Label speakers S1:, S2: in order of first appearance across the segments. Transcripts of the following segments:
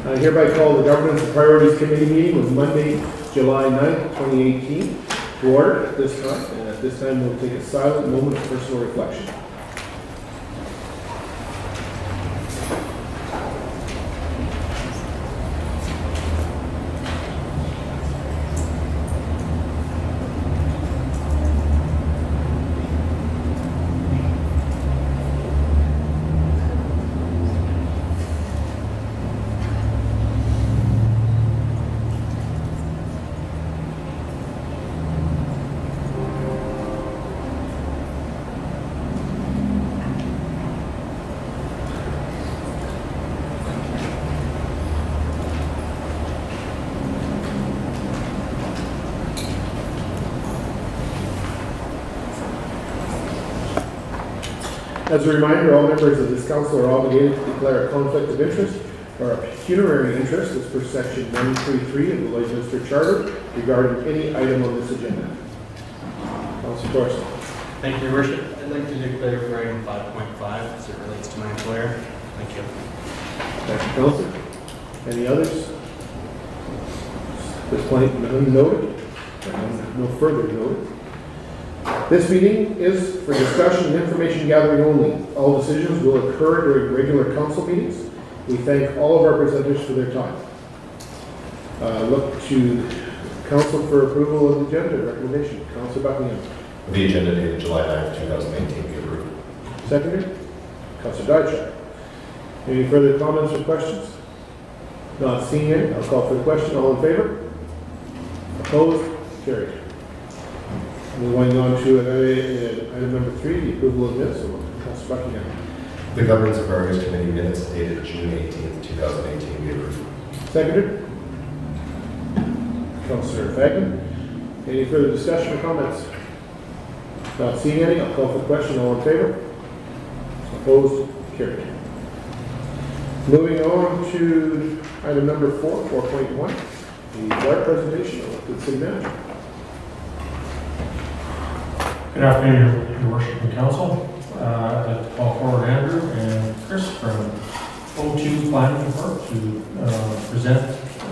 S1: I hereby call the Governance and Priorities Committee meeting of Monday, July 9th, 2018 to order at this time. And at this time, we'll take a silent moment of personal reflection. As a reminder, all members of this council are obligated to declare a conflict of interest or a pecuniary interest as per section 133 of the Lloydminster Charter regarding any item on this agenda. Councilor Thorson.
S2: Thank you, Your Worship. I'd like to declare for item 5.5 as it relates to my employer. Thank you.
S1: Thank you, Councilor. Any others? This point none noted. No further noted. This meeting is for discussion and information gathering only. All decisions will occur during regular council meetings. We thank all of our presenters for their time. Look to council for approval of the agenda recommendation. Councilor Buckingham.
S3: The agenda dated July 9th, 2018 be approved.
S1: Seconder. Councilor Dychak. Any further comments or questions? Not seeing any, I'll call for the question. All in favor? Opposed? Carried. Moving on to item number 3, the approval of minutes. Councilor Buckingham.
S3: The Governance and Priorities Committee minutes dated June 18th, 2018 be approved.
S1: Seconded. Councilor Fagin. Any further discussion or comments? Not seeing any, I'll call for the question. All in favor? Opposed? Carried. Moving on to item number 4, 4.1, the board presentation of the city manager.
S4: Good afternoon, Your Worship and Council. I'd like to call forward Andrew and Chris from O2 Planning Report to present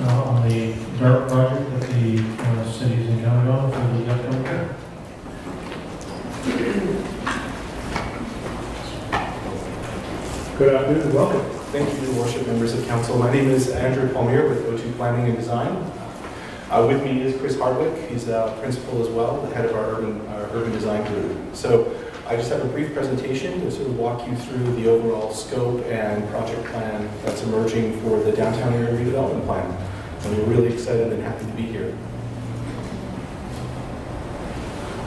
S4: on the DART project that the city is encountered on for the upcoming year.
S1: Good afternoon and welcome.
S5: Thank you, Your Worship, members of council. My name is Andrew Palmier with O2 Planning and Design. With me is Chris Hardwick. He's a principal as well, the head of our urban design group. So I just have a brief presentation to sort of walk you through the overall scope and project plan that's emerging for the downtown area redevelopment plan. And we're really excited and happy to be here.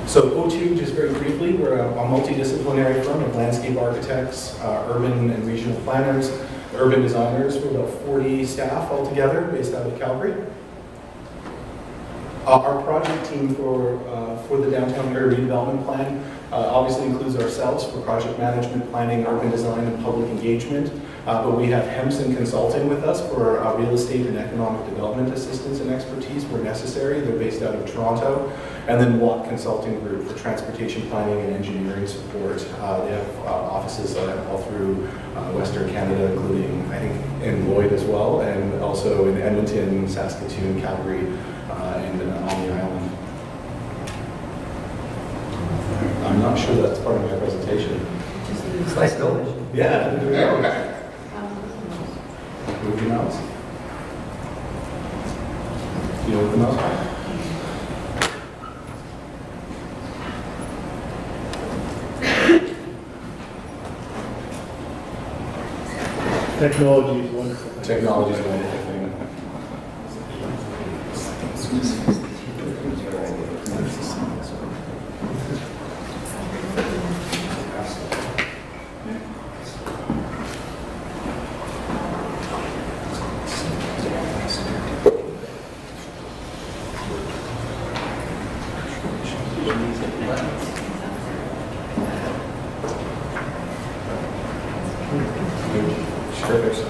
S5: So O2, just very briefly, we're a multidisciplinary firm of landscape architects, urban and regional planners, urban designers. We're about 40 staff altogether based out of Calgary. Our project team for the downtown area redevelopment plan obviously includes ourselves for project management, planning, urban design, and public engagement. But we have Hemson Consulting with us for real estate and economic development assistance and expertise where necessary. They're based out of Toronto. And then Watt Consulting Group for transportation planning and engineering support. They have offices all through Western Canada, including, I think, in Lloyd as well, and also in Edmonton, Saskatoon, Calgary, and on the island. I'm not sure that's part of my presentation.
S2: It's nice building.
S5: Yeah, there we go. Move your mouse. You know what the mouse is?
S1: Technology is wonderful.
S5: Technology is a wonderful thing. Sure, there's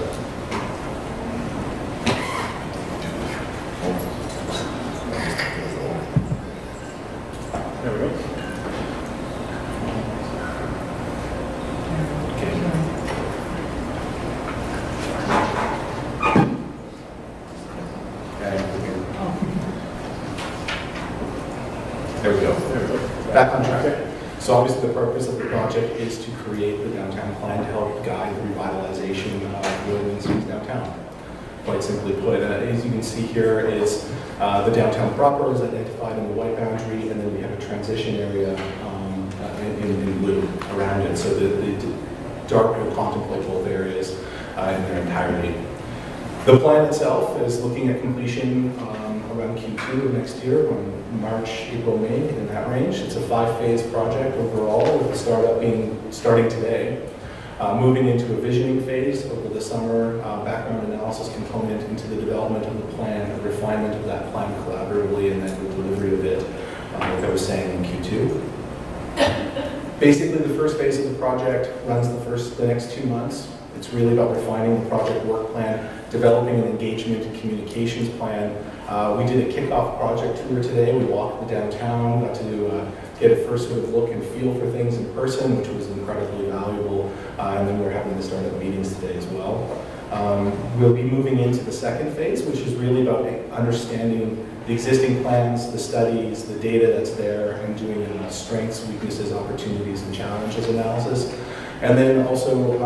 S1: There we go.
S5: Back on track. So obviously the purpose of the project is to create the downtown plan to help guide the revitalization of Williams downtown. Quite simply put, as you can see here is the downtown proper is identified in the white boundary, and then we have a transition area in blue around it. So the dark will contemplate both areas in their entirety. The plan itself is looking at completion around Q2 of next year, on March, April, May, in that range. It's a 5-phase project overall, with the starting today. Moving into a visioning phase over the summer, background analysis component into the development of the plan, the refinement of that plan collaboratively, and then the delivery of it, like I was saying, in Q2. Basically, the first phase of the project runs the next 2 months. It's really about refining the project work plan, developing an engagement and communications plan. We did a kickoff project tour today. We walked the downtown, got to get a first sort of look and feel for things in person, which was incredibly valuable. And then we're having the startup meetings today as well. We'll be moving into the second phase, which is really about understanding the existing plans, the studies, the data that's there, and doing strengths, weaknesses, opportunities, and challenges analysis. And then also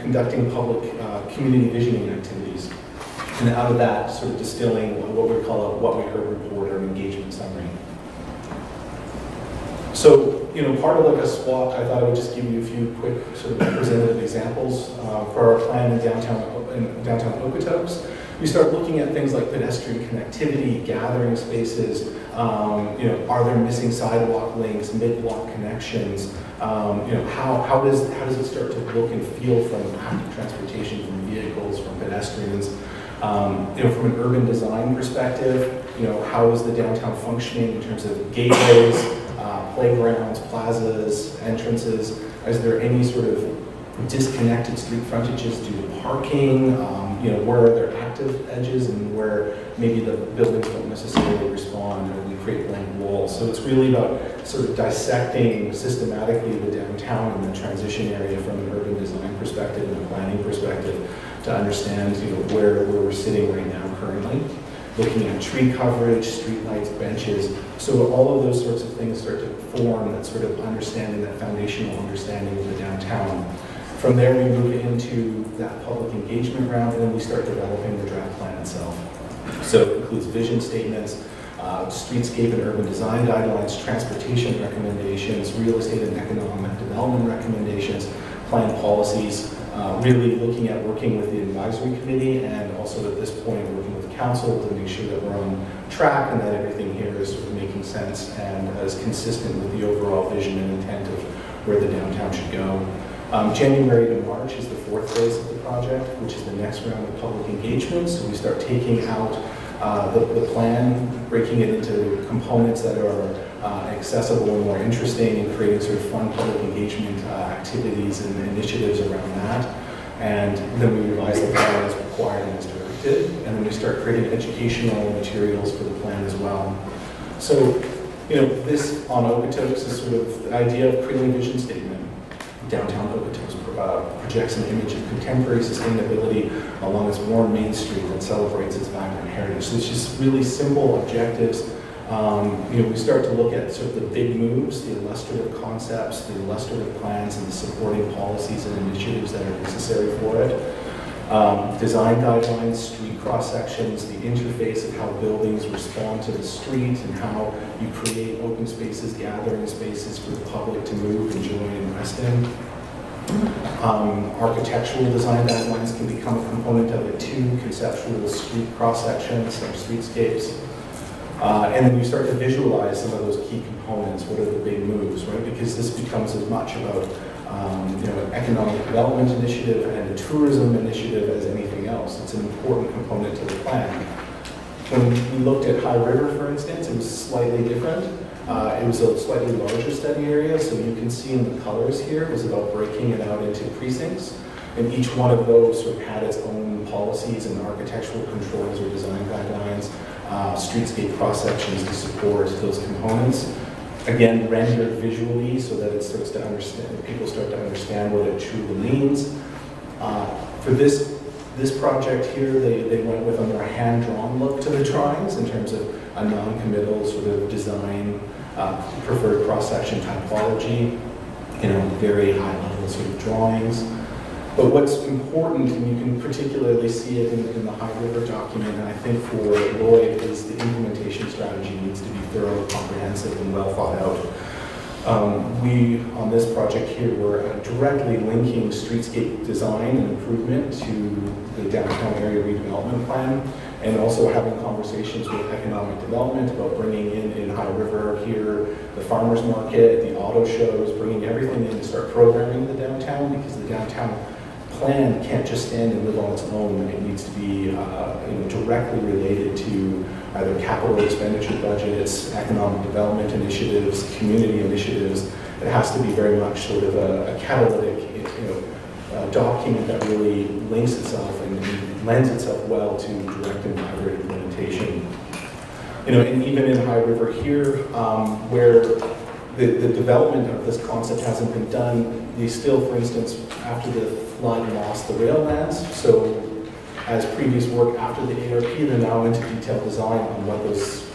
S5: conducting public community visioning activities. And out of that, sort of distilling what we call a what we heard report or an engagement summary. So, part of like a SWOT, I thought I would just give you a few quick sort of representative examples for our plan in downtown Okotoks. We start looking at things like pedestrian connectivity, gathering spaces, are there missing sidewalk links, mid-block connections, how does it start to look and feel from active transportation, from vehicles, from pedestrians, from an urban design perspective, how is the downtown functioning in terms of gateways, playgrounds, plazas, entrances? Is there any sort of disconnected street frontages due to parking? Where are there active edges and where maybe the buildings don't necessarily respond, or we create blank walls? So it's really about sort of dissecting systematically the downtown and the transition area from an urban design perspective and a planning perspective to understand where we're sitting right now currently. Looking at tree coverage, street lights, benches. So all of those sorts of things start to form that sort of understanding, that foundational understanding of the downtown. From there, we move into that public engagement round, and then we start developing the draft plan itself. So it includes vision statements, streetscape and urban design guidelines, transportation recommendations, real estate and economic development recommendations, plan policies, really looking at working with the advisory committee, and also at this point working with council to make sure that we're on track and that everything here is sort of making sense and is consistent with the overall vision and intent of where the downtown should go. January to March is the 4th phase of the project, which is the next round of public engagement. So we start taking out the plan, breaking it into components that are accessible and more interesting, and creating sort of fun public engagement activities and initiatives around that. And then we revise the plan as required and as directed. And then we start creating educational materials for the plan as well. So, this on Okotoks is sort of the idea of creating a vision statement. Downtown Okotoks projects an image of contemporary sustainability along its warm Main Street that celebrates its vibrant heritage. So it's just really simple objectives. We start to look at sort of the big moves, the illustrative concepts, the illustrative plans, and the supporting policies and initiatives that are necessary for it. Design guidelines, street cross-sections, the interface of how buildings respond to the street, and how you create open spaces, gathering spaces for the public to move, enjoy, and rest in. Architectural design guidelines can become a component of it too, conceptual street cross-sections, some streetscapes. And then you start to visualize some of those key components. What are the big moves, right? Because this becomes as much about an economic development initiative and a tourism initiative as anything else. It's an important component to the plan. When we looked at High River, for instance, it was slightly different. It was a slightly larger study area, so you can see in the colors here, it was about breaking it out into precincts. And each one of those sort of had its own policies and architectural controls or design guidelines, streetscape cross-sections to support those components. Again, rendered visually so that it starts to understand, people start to understand what it truly means. For this project here, they went with a more hand-drawn look to the drawings in terms of a non-committal sort of design preferred cross-section typology, very high-level sort of drawings. But what's important, and you can particularly see it in the High River document, and I think for Lloyd, is the implementation strategy needs to be thorough, comprehensive, and well thought out. We, on this project here, we're directly linking streetscape design and improvement to the downtown area redevelopment plan, and also having conversations with economic development about bringing in High River here, the farmers market, the auto shows, bringing everything in to start programming the downtown, because the downtown plan can't just stand and live on its own. It needs to be directly related to either capital expenditure budgets, economic development initiatives, community initiatives. It has to be very much sort of a catalytic document that really links itself and lends itself well to direct and vibrant implementation. And even in High River here, where the development of this concept hasn't been done, they still, for instance, after the flood, lost the rail lands. So as previous work after the ARP, they're now into detailed design on what those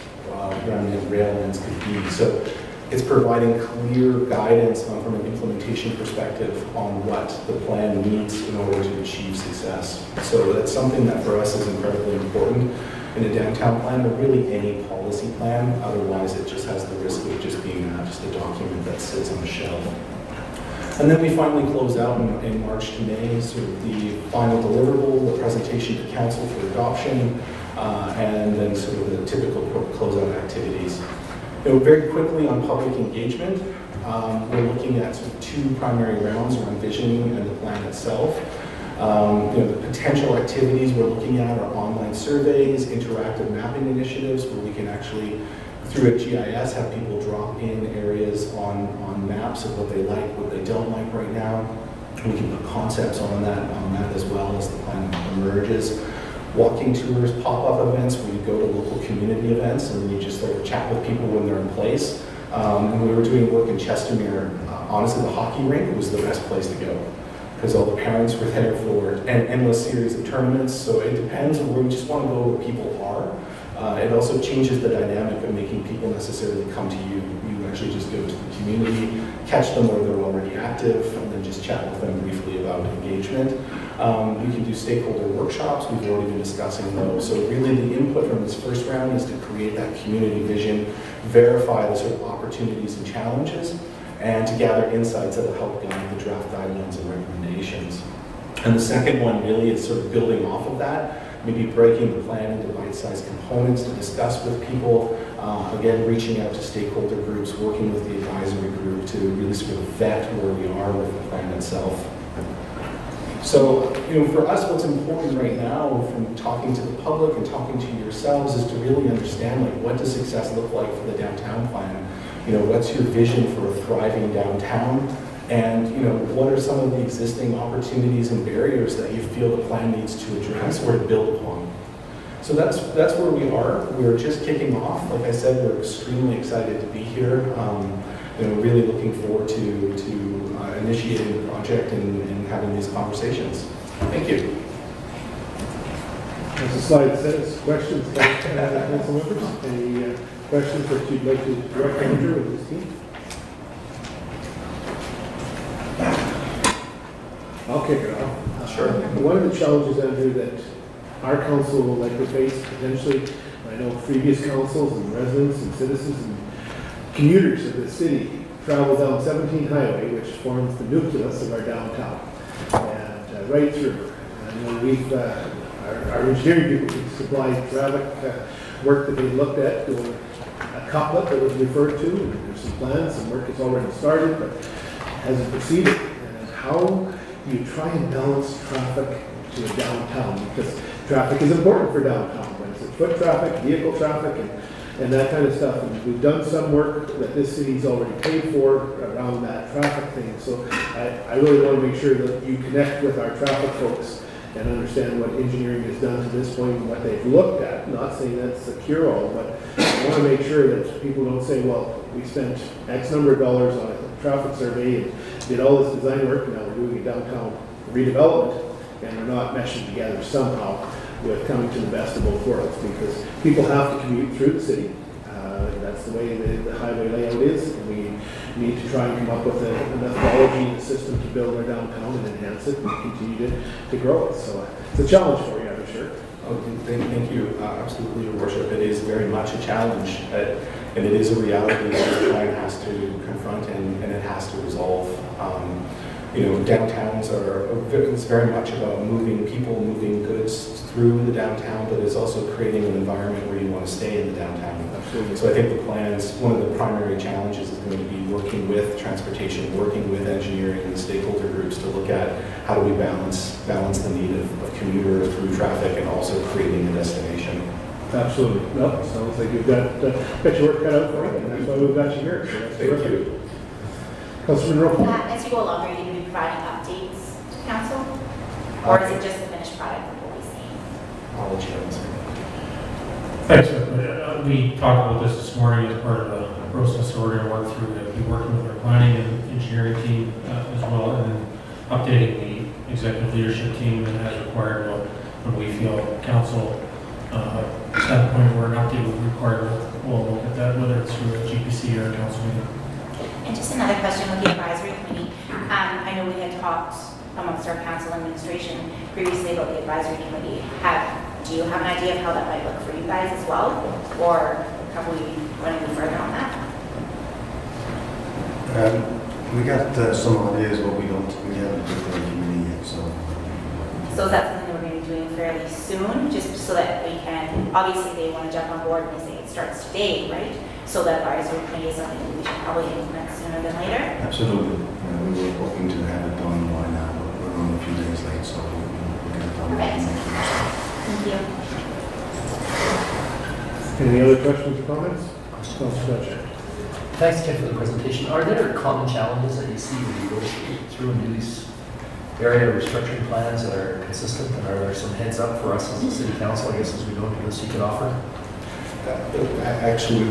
S5: remnant rail lands could be. So it's providing clear guidance from an implementation perspective on what the plan needs in order to achieve success. So that's something that for us is incredibly important in a downtown plan, but really any policy plan. Otherwise, it just has the risk of just being just a document that sits on a shelf. And then we finally close out in March to May, sort of the final deliverable, the presentation to council for adoption, and then sort of the typical closeout activities. Very quickly on public engagement, we're looking at sort of two primary rounds around visioning and the plan itself. The potential activities we're looking at are online surveys, interactive mapping initiatives where we can actually, through a GIS, have people drop in areas on maps of what they like, what they don't like right now. We can put concepts on that as well as the plan emerges. Walking tours, pop-up events where you go to local community events and you just sort of chat with people when they're in place. And we were doing work in Chestermere. Honestly, the hockey rink was the best place to go because all the parents were there for an endless series of tournaments. So it depends on where we just want to go where people are. It also changes the dynamic of making people necessarily come to you. You actually just go to the community, catch them where they're already active, and then just chat with them briefly about engagement. We can do stakeholder workshops. We've already been discussing those. So really the input from this first round is to create that community vision, verify the sort of opportunities and challenges, and to gather insights that will help guide the draft guidelines and recommendations. And the second one really is sort of building off of that, maybe breaking the plan into bite-sized components to discuss with people, again, reaching out to stakeholder groups, working with the advisory group to really sort of vet where we are with the plan itself. So, for us, what's important right now from talking to the public and talking to yourselves is to really understand, what does success look like for the downtown plan? What's your vision for a thriving downtown? And, what are some of the existing opportunities and barriers that you feel the plan needs to address or to build upon? So that's where we are. We're just kicking off. Like I said, we're extremely excited to be here. Really looking forward to initiating the project and having these conversations. Thank you.
S1: As the slide says, questions, council members? Any questions that you'd like to direct Andrew with his team? I'll kick it off.
S5: Sure.
S1: One of the challenges, Andrew, that our council will likely face potentially, I know previous councils and residents and citizens and commuters of the city travel down 17 Highway, which forms the nucleus of our downtown, and right through. And we've, our engineering people supply traffic work that they looked at, doing a couplet that was referred to, and there's some plans, some work has already started, but hasn't proceeded. And how you try and balance traffic to a downtown, because traffic is important for downtown, but it's foot traffic, vehicle traffic, and that kind of stuff. And we've done some work that this city's already paid for around that traffic thing. So I really want to make sure that you connect with our traffic folks and understand what engineering has done to this point and what they've looked at. Not saying that's the cure-all, but I want to make sure that people don't say, well, we spent X number of dollars on a traffic survey and did all this design work, now we're doing a downtown redevelopment, and we're not meshing together somehow with coming to the best of both worlds, because people have to commute through the city. That's the way the highway layout is. And we need to try and come up with a methodology and a system to build our downtown and enhance it and continue to grow it. So it's a challenge for you, I'm sure.
S5: Oh, thank you. Absolutely, Your Worship. It is very much a challenge, and it is a reality that the plan has to confront and it has to resolve. Downtowns it's very much about moving people, moving goods through the downtown, but it's also creating an environment where you want to stay in the downtown.
S1: Absolutely.
S5: So I think the plans, one of the primary challenges is going to be working with transportation, working with engineering and stakeholder groups to look at how do we balance the need of commuter through traffic and also creating a destination.
S1: Absolutely. No, sounds like you've got your work cut out for you, and that's why we've got you here. So that's
S5: Thank
S1: terrific.
S5: you.
S1: Councilman Rowe.
S6: As you go along, are you going to be providing updates to council? Or is it just the finished product that we'll be seeing?
S5: I'll let you answer.
S4: Thanks. We talked about this morning as part of the process, so we're going to work through it, be working with our planning and engineering team as well, and then updating the executive leadership team as required when we feel council at that point where an update will be required. We'll look at that, whether it's through a GPC or a council meeting.
S6: And just another question with the advisory committee. I know we had talked amongst our council administration previously about the advisory committee. Do you have an idea of how that might look for you guys as well? Or have we gone any further on that?
S7: We got some ideas, but we haven't put the committee yet, so.
S6: So is that something that we're going to be doing fairly soon, just so that we can, obviously they want to jump on board and they say it starts today, right? So that advisory committee is something that we should probably implement sooner than later?
S7: Absolutely. We were hoping to have it done by now, but we're on a few days late, so we'll get it done.
S6: Perfect. Thank you.
S1: Any other questions or comments? Councilor Fletcher.
S8: Thanks, Ken, for the presentation. Are there common challenges that you see when you go through and do these area restructuring plans that are consistent? And are there some heads up for us as a city council, I guess, as we go into this you could offer?
S5: Actually,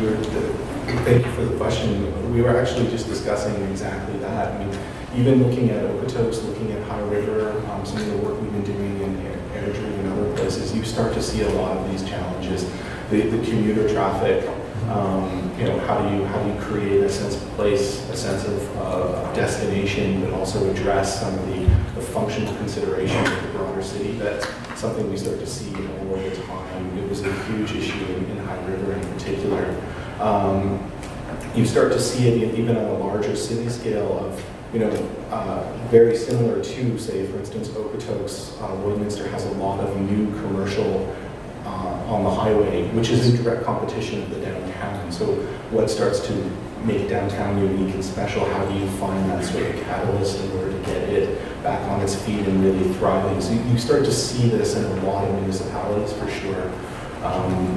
S5: thank you for the question. We were actually just discussing exactly that. I mean, even looking at Okotoks, looking at High River, some of the work we've been doing in Airdrie and other places, you start to see a lot of these challenges. The commuter traffic, how do you create a sense of place, a sense of destination, but also address some of the functional considerations of the broader city. That's something we start to see all the time. It was a huge issue in High River in particular. You start to see it even on a larger city scale of, very similar to, say, for instance, Okotoks. Lloydminster has a lot of new commercial on the highway, which is in direct competition with the downtown. So what starts to make downtown unique and special? How do you find that sort of catalyst in order to get it back on its feet and really thriving? So you start to see this in a lot of municipalities for sure.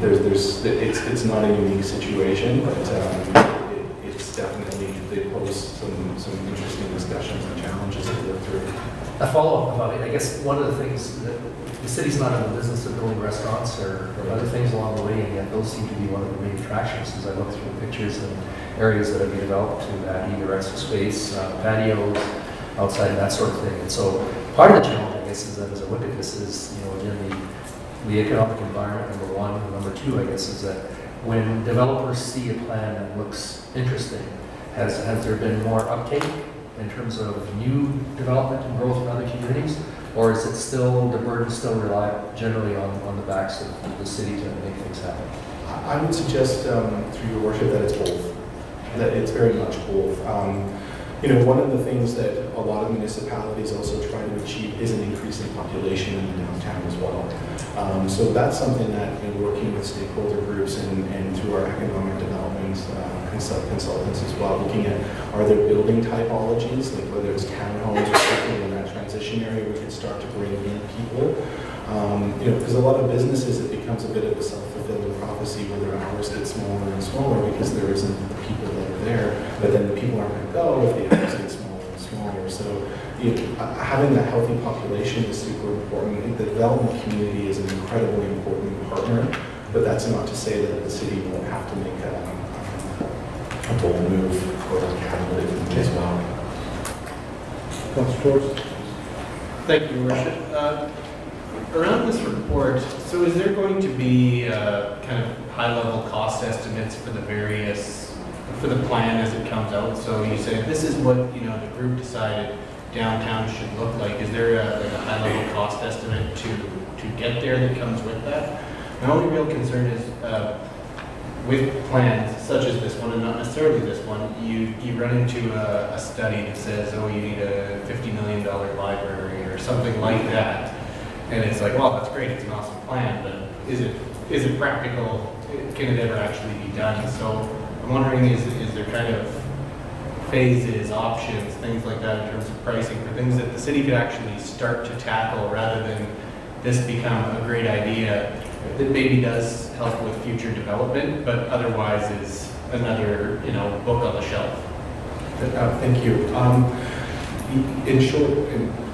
S5: It's not a unique situation, but it's definitely, they pose some interesting discussions and challenges to live through.
S8: A follow-up about it, I guess one of the things that the city's not in the business of building restaurants or other things along the way, and yet those seem to be one of the main attractions as I look through the pictures and areas that have been developed to add either extra space, patios, outside and that sort of thing. And so part of the challenge, I guess, is that as I look at this is, again, the economic environment, number one. And number two, I guess, is that when developers see a plan that looks interesting, has there been more uptake in terms of new development and growth in other communities? Or is it still, the burden still rely generally on the backs of the city to make things happen?
S5: I would suggest, through your worship, that it's both. That it's very much both. One of the things that a lot of municipalities also try to achieve is an increase in population in the downtown as well. So that's something that, working with stakeholder groups and through our economic development consultants as well, looking at, are there building typologies, like whether it's townhomes or something in that transition area, we can start to bring in people. Because a lot of businesses, it becomes a bit of a self-fulfilling prophecy where their hours get smaller and smaller because there isn't the people that are there, but then the people aren't going to go if the hours get smaller and smaller. So having that healthy population is super important. I think the development community is an incredibly important partner, but that's not to say that the city won't have to make a bold move for capital as well.
S1: Councilor Torres.
S2: Thank you, Your Worship. Around this report, so is there going to be kind of high-level cost estimates for the plan as it comes out? So you said this is what, the group decided downtown should look like. Is there like a high-level cost estimate to get there that comes with that? My only real concern is with plans such as this one, and not necessarily this one, you run into a study that says, oh, you need a $50 million library or something like that. And it's like, well, that's great, it's an awesome plan, but is it practical? Can it ever actually be done? So I'm wondering, is there kind of phases, options, things like that in terms of pricing for things that the city could actually start to tackle rather than this become a great idea that maybe does help with future development, but otherwise is another, book on the shelf?
S5: Thank you. In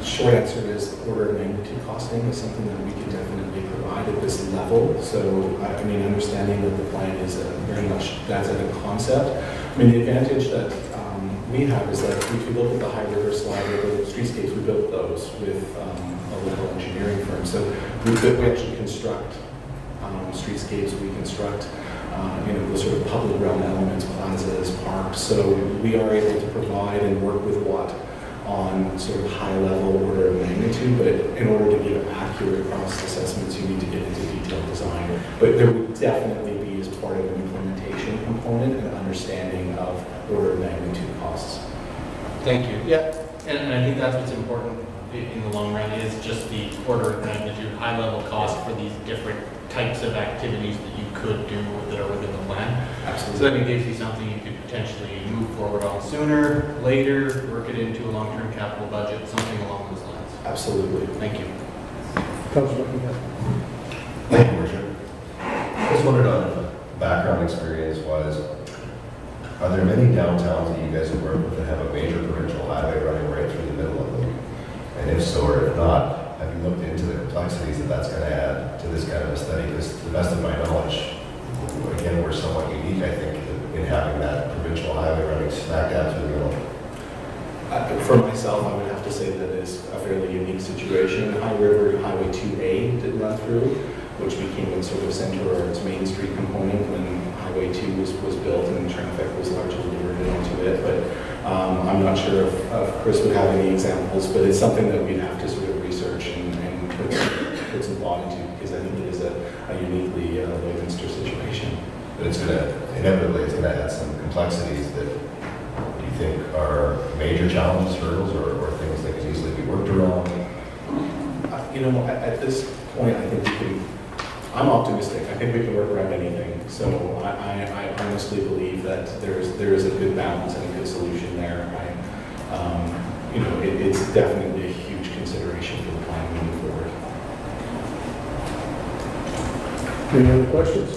S5: short answer is order of magnitude costing is something that we can definitely provide at this level. So, understanding that the plan is very much that's at a concept. The advantage that we have is that if you look at the High River slide or the streetscapes, we built those with a local engineering firm. So we actually construct streetscapes, we construct the sort of public realm elements, plazas, parks. So we are able to provide and work with Watt on sort of high level order of magnitude, but in order to give accurate cost assessments, you need to get into detailed design. But there would definitely be, as part of an implementation component, an understanding of order of magnitude costs.
S2: Thank you. Yeah, and I think that's what's important in the long run is just the order of magnitude, high level cost for these different types of activities that you could do that are within the plan.
S5: Absolutely.
S2: So that it gives you something you could potentially move forward on sooner, later, work it into a long-term capital budget, something along those lines.
S5: Absolutely.
S2: Thank you.
S1: Councilor McIntyre.
S3: Thank you, Worship. Just wondered on background experience was, are there many downtowns that you guys have worked with that have a major provincial highway running right through the middle of them? And if so, or if not, have you looked into the complexities that that's going to add to this kind of a study? Because to the best of my knowledge, again, we're somewhat unique, I think, in having that provincial highway running smack dab through the middle.
S5: For myself, I would have to say that it's a fairly unique situation. High River Highway 2A did run through, which became its sort of center or its main street component when Highway 2 was built and traffic was largely diverted onto it. But I'm not sure if Chris would have any examples, but it's something that we'd have to sort of research and put some thought into, because I think it is a uniquely Lloydminster situation.
S3: But it's going to, inevitably, it's going to add some complexities that you think are major challenges, hurdles, or things that can easily be worked around?
S5: At this point, I think I'm optimistic. I think we can work around anything. So I honestly believe that there is a good balance and a good solution there. It's definitely a huge consideration for the plan moving forward.
S1: Any other questions?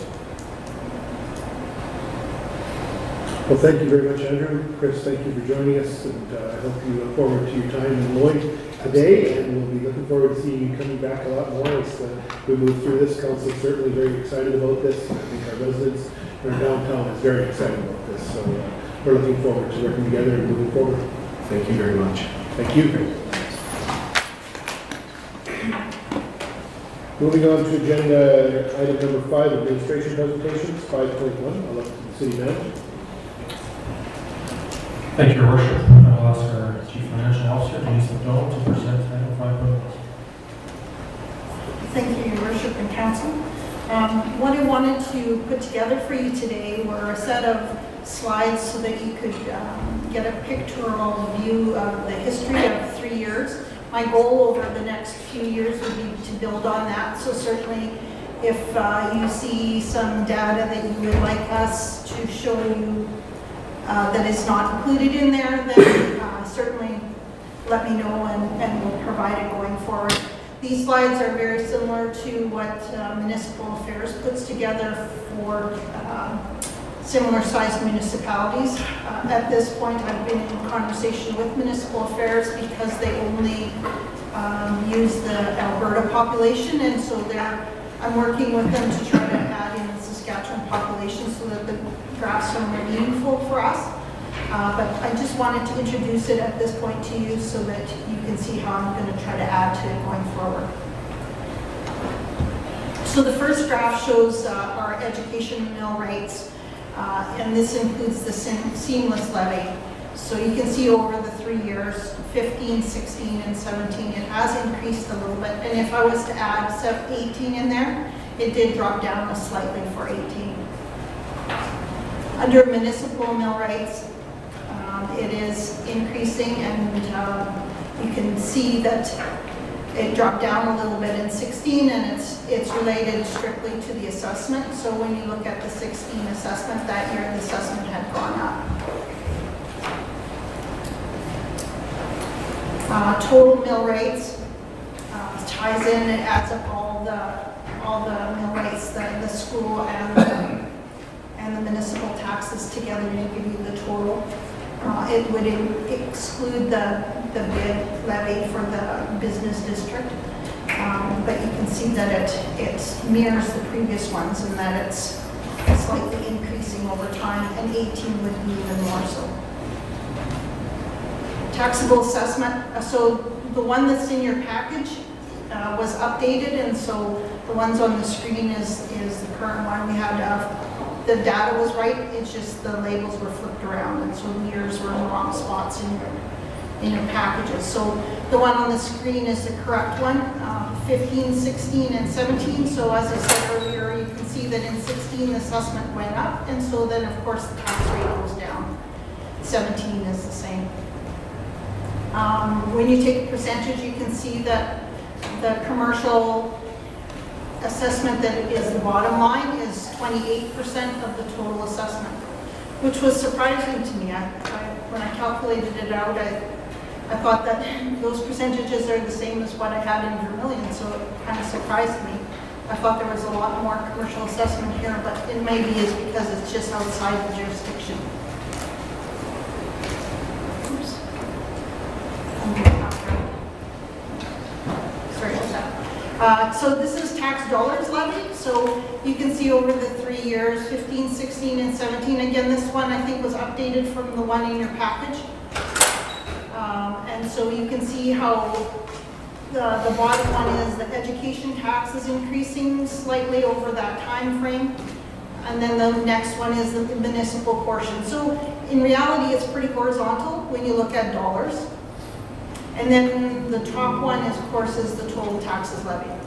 S1: Well, thank you very much, Andrew. Chris, thank you for joining us, and I hope you look forward to your time in Lloyd today, and we'll be looking forward to seeing you coming back a lot more as we move through this. Council is certainly very excited about this. I think our residents in our downtown is very excited about this, so we're looking forward to working together and moving forward.
S5: Thank you very much.
S1: Thank you. Moving on to agenda item number 5, administration presentations, 5.1. I'll let the city manager.
S4: Thank you, Your Worship. I'll ask our Chief Financial Officer, Denise McDonald, to present item 5.1.
S9: Thank you, Your Worship and Council. What I wanted to put together for you today were a set of slides so that you could get a pictorial view of the history of 3 years. My goal over the next few years would be to build on that. So certainly if you see some data that you would like us to show you that is not included in there, then certainly let me know and we'll provide it going forward. These slides are very similar to what Municipal Affairs puts together for similar sized municipalities. At this point, I've been in conversation with Municipal Affairs because they only use the Alberta population, and so I'm working with them to try to add in the Saskatchewan population so that the graphs are more meaningful for us. But I just wanted to introduce it at this point to you so that you can see how I'm going to try to add to it going forward. So the first graph shows our education mill rates, and this includes the seamless levy. So you can see over the 3 years, 15, 16, and 17, it has increased a little bit. And if I was to add 18 in there, it did drop down slightly for 18. Under municipal mill rates, it is increasing, and you can see that it dropped down a little bit in 16, and it's related strictly to the assessment. So when you look at the 16 assessment, that year the assessment had gone up. Total mill rates ties in, it adds up all the mill rates, the school and the municipal taxes together to give you the total. It would exclude the bid levy for the business district, but you can see that it mirrors the previous ones in that it's slightly increasing over time, and 18 would be even more so. Taxable assessment, so the one that's in your package was updated, and so the ones on the screen is the current one. We had the data was right, it's just the labels were flipped around, and so the years were in the wrong spots in your packages. So the one on the screen is the correct one, 15, 16, and 17. So as I said earlier, you can see that in 16 the assessment went up, and so then of course the tax rate goes down. 17 is the same. When you take a percentage, you can see that the commercial assessment that is the bottom line is 28% of the total assessment, which was surprising to me. When I calculated it out, I thought that those percentages are the same as what I had in Vermilion, so it kind of surprised me. I thought there was a lot more commercial assessment here, but it maybe is because it's just outside the jurisdiction. Oops. Sorry about that. So this is tax dollars levied. So you can see over the 3 years, 15, 16, and 17. Again, this one I think was updated from the one in your package. And so you can see how the bottom one is the education tax is increasing slightly over that time frame. And then the next one is the municipal portion. So in reality, it's pretty horizontal when you look at dollars. And then the top one, is, of course, is the total taxes levied.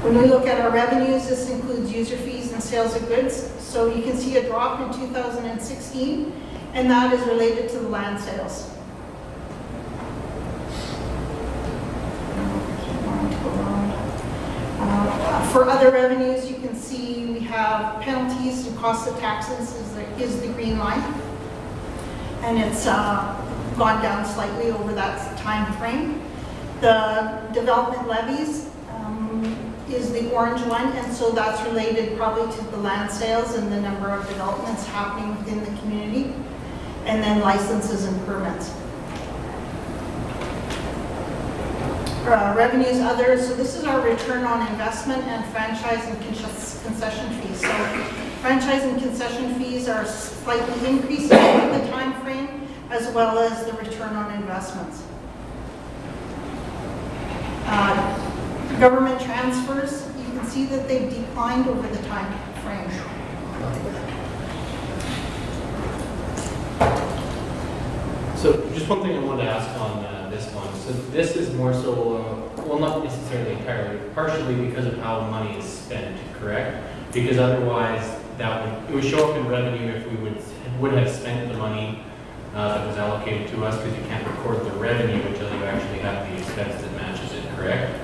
S9: When we look at our revenues, this includes user fees and sales of goods. So you can see a drop in 2016, and that is related to the land sales. For other revenues, you can see we have penalties and cost of taxes is the green line. And it's gone down slightly over that time frame. The development levies is the orange one, and so that's related probably to the land sales and the number of developments happening within the community, and then licenses and permits. Revenues others, so this is our return on investment and franchise and concession fees. So franchise and concession fees are slightly increasing over the time frame, as well as the return on investments. Government transfers, you can see that they've declined over the time frame.
S2: So just one thing I wanted to ask on this one. So this is more so, well, not necessarily entirely, partially because of how money is spent, correct? Because otherwise, it would show up in revenue if we would have spent the money that was allocated to us, because you can't record the revenue until you actually have the expense that matches it, correct?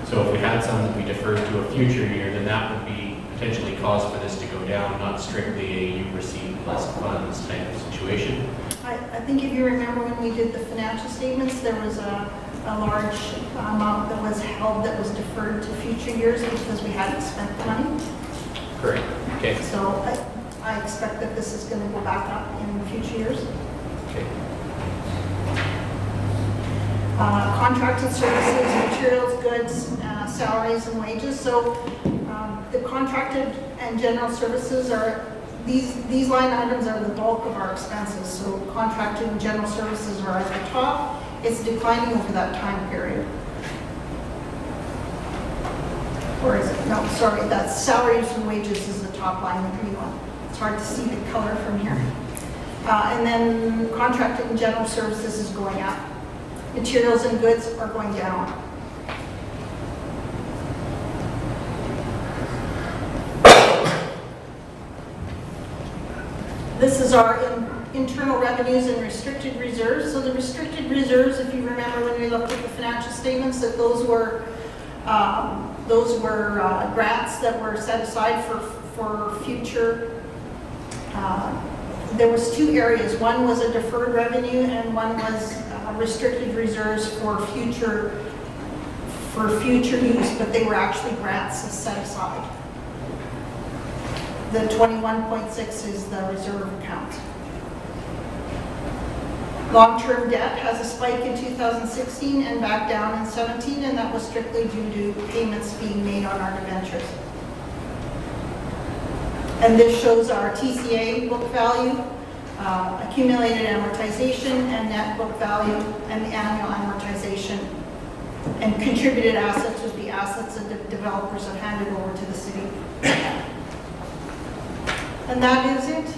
S2: So if we had some that we deferred to a future year, then that would be potentially cause for this to go down, not strictly a you receive less funds type of situation.
S9: I think if you remember when we did the financial statements, there was a large amount that was held that was deferred to future years because we hadn't spent the money.
S2: Correct. Okay.
S9: So I expect that this is going to go back up in future years.
S2: Okay.
S9: Contracted services, materials, goods, salaries, and wages. So the contracted and general services are, these line items are the bulk of our expenses. So contracted and general services are at the top. It's declining over that time period. Or is it, no, sorry, that's salaries and wages is the top line, the green one. It's hard to see the color from here. And then contracted and general services is going up. Materials and goods are going down. This is our internal revenues and restricted reserves. So the restricted reserves, if you remember when we looked at the financial statements, that those were grants that were set aside for future. There was two areas. One was a deferred revenue, and one was restricted reserves for future use, but they were actually grants set aside. The 21.6 is the reserve account. Long-term debt has a spike in 2016 and back down in 17, and that was strictly due to payments being made on our debentures. And this shows our TCA book value, accumulated amortization, and net book value, and the annual amortization. And contributed assets would be assets that the developers have handed over to the city. And that is it.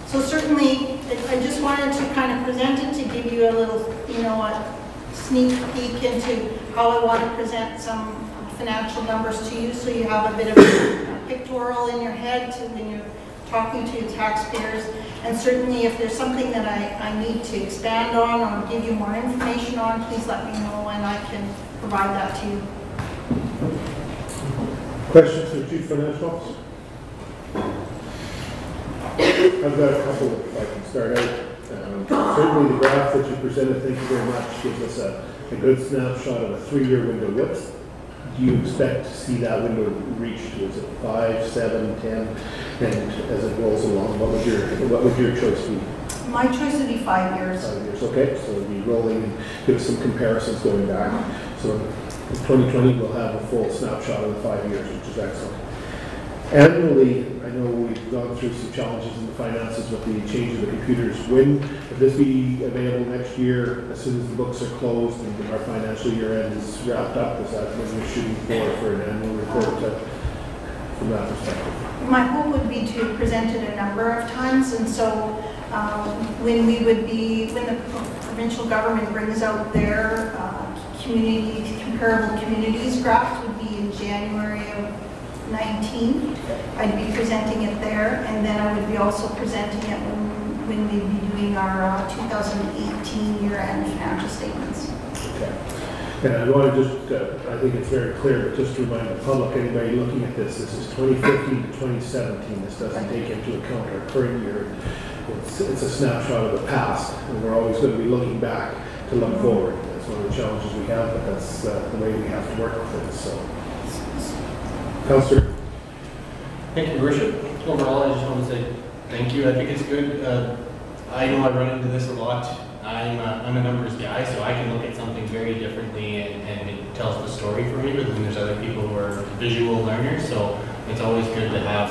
S9: So certainly, I just wanted to kind of present it to give you a little, a sneak peek into how I want to present some financial numbers to you, so you have a bit of a pictorial in your head when you're talking to your taxpayers. And certainly, if there's something that I need to expand on or give you more information on, please let me know and I can provide that to you.
S1: Questions for Chief Financial Officer? I've got a couple, if I can start out. Certainly the graph that you presented, thank you very much, gives us a good snapshot of a 3-year window. What do you expect to see that window reach to? Is it 5, 7, 10? And as it rolls along, what would your choice be?
S9: My choice would be 5 years.
S1: 5 years, okay. So we'll be rolling and give us some comparisons going back. So in 2020, we'll have a full snapshot of the 5 years, which is excellent. Annually, I know we've gone through some challenges in the finances with the change of the computers. When would this be available next year, as soon as the books are closed and our financial year end is wrapped up? Is that when you're shooting for an annual report from that perspective?
S9: My hope would be to present it a number of times, and so when the provincial government brings out their comparable communities graph, would be in January of 19. I'd be presenting it there, and then I would be also presenting it when we'd be doing our 2018 year-end financial statements.
S1: Okay. And I want to just, I think it's very clear, but just to remind the public, anybody looking at this is 2015 to 2017. This doesn't take into account our current year. It's a snapshot of the past, and we're always going to be looking back to look forward. That's one of the challenges we have, but that's the way we have to work with it. So. Councillor.
S2: Thank you, Your Worship. Overall, I just want to say thank you. I think it's good. I know I run into this a lot. I'm a numbers guy, so I can look at something very differently and it tells the story for me, but then there's other people who are visual learners, so it's always good to have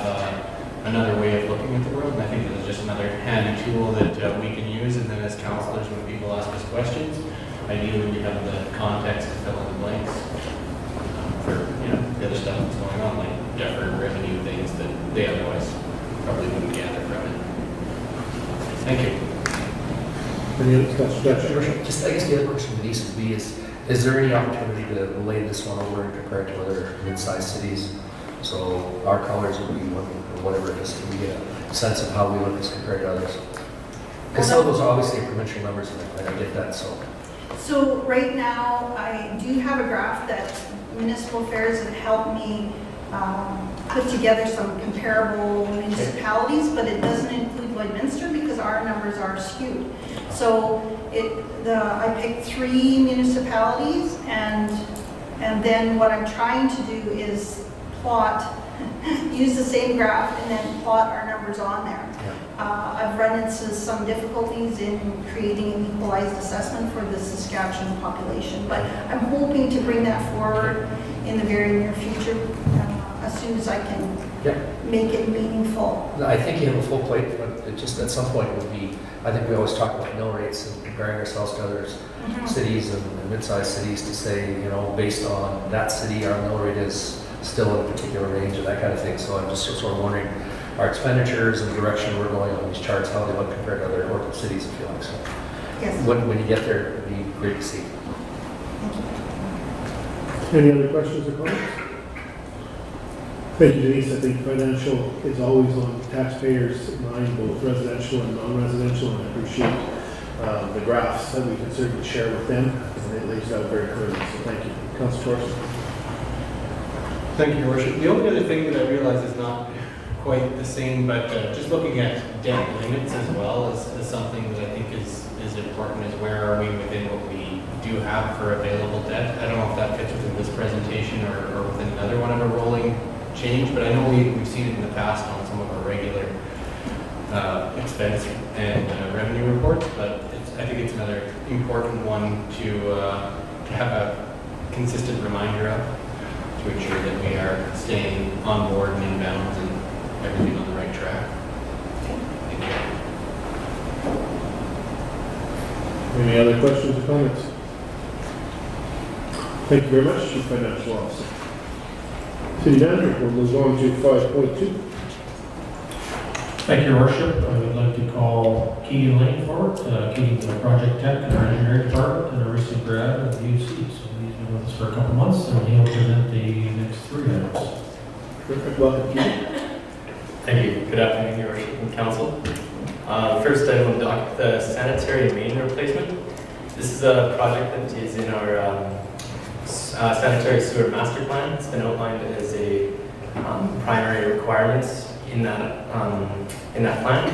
S2: another way of looking at the world, and I think this is just another handy tool that we can use, and then as councillors, when people ask us questions, ideally we have the context to fill in the blanks for the other stuff that's going on, like deferred revenue things that they otherwise probably wouldn't gather from it. Thank you.
S1: Any other discussion?
S8: Just, I guess the other question to Denise would be is there any opportunity to lay this one over and compare it to other mid-sized cities? So our colors would be one, or whatever, just to get a sense of how we look as compared to others. Because some of those are obviously provincial numbers, and I get that, so.
S9: So right now, I do have a graph that Municipal Affairs have helped me put together some comparable municipalities, but it doesn't include Lloydminster because our numbers are skewed. So I picked 3 municipalities, and then what I'm trying to do is use the same graph and then plot our numbers on there. I've run into some difficulties in creating an equalized assessment for the Saskatchewan population, but I'm hoping to bring that forward in the very near future as soon as I can make it meaningful.
S8: I think you have a full plate, but it just at some point would be, I think we always talk about mill rates and comparing ourselves to other cities and mid-sized cities to say, based on that city, our mill rate is still in a particular range and that kind of thing. So I'm just sort of wondering, our expenditures and the direction we're going on these charts, how they look compared to other Orton cities, if you like. So
S9: Yes.
S8: when you get there, it'd be great to see.
S1: Any other questions or comments? Thank you, Denise. I think financial is always on taxpayers' mind, both residential and non-residential, and I appreciate the graphs that we can certainly share with them, and it lays out very clearly, so thank you. Councilor Thorson.
S2: Thank you, Your Worship. The only other thing that I realize is not quite the same, but just looking at debt limits as well is something that I think is important, is where are we within what we do have for available debt. I don't know if that fits within this presentation or within another one of a rolling change, but I know we've seen it in the past on some of our regular expense and revenue reports, but I think it's another important one to have a consistent reminder of, to ensure that we are staying on board and in bounds and everything on the right track. Thank you.
S1: Any other questions or comments? Thank you very much, Chief Financial Officer. City Manager, we'll move on to 5.2.
S4: Thank you, Your Worship. I would like to call Keegan Lane forward. Keegan's a project tech in our engineering department and a recent grad of UC. So he's been with us for a couple months and he'll present the next 3 items.
S1: Perfect, welcome, Keegan.
S10: Thank you. Good afternoon, Your Worship and Council. First item on the docket, the sanitary main replacement. This is a project that is in our sanitary sewer master plan. It's been outlined as a primary requirements in that plan.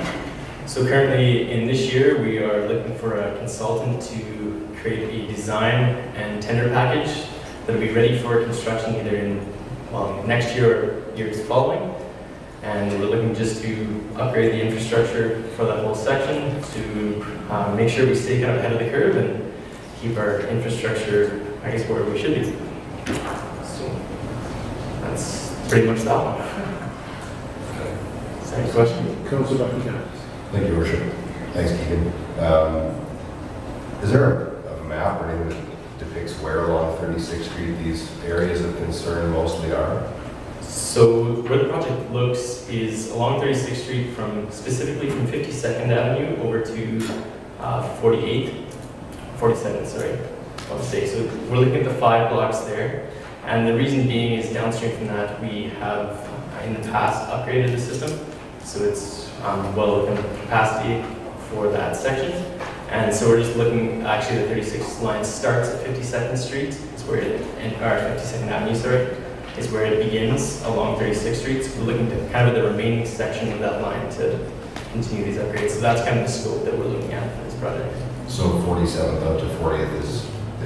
S10: So currently in this year, we are looking for a consultant to create a design and tender package that will be ready for construction either in next year or years following. And we're looking just to upgrade the infrastructure for that whole section to make sure we stay kind of ahead of the curve and keep our infrastructure, I guess, where we should be. So that's pretty much that one. Any question?
S1: Councilor Buckingham.
S3: Thank you, Your Worship. Thanks, Keegan. Is there a map or anything that depicts where along 36th Street these areas of concern mostly are?
S10: So where the project looks is along 36th Street, specifically from 52nd Avenue over to 47th, sorry, I'll say. So we're looking at the 5 blocks there. And the reason being is downstream from that, we have in the past upgraded the system. So it's well within the capacity for that section. And so we're just looking, actually the 36th line starts at 52nd Street, is where it, or 52nd Avenue, sorry, is where it begins along 36th Street. So we're looking to kind of the remaining section of that line to continue these upgrades. So that's kind of the scope that we're looking at for this project.
S3: So 47th out to 40th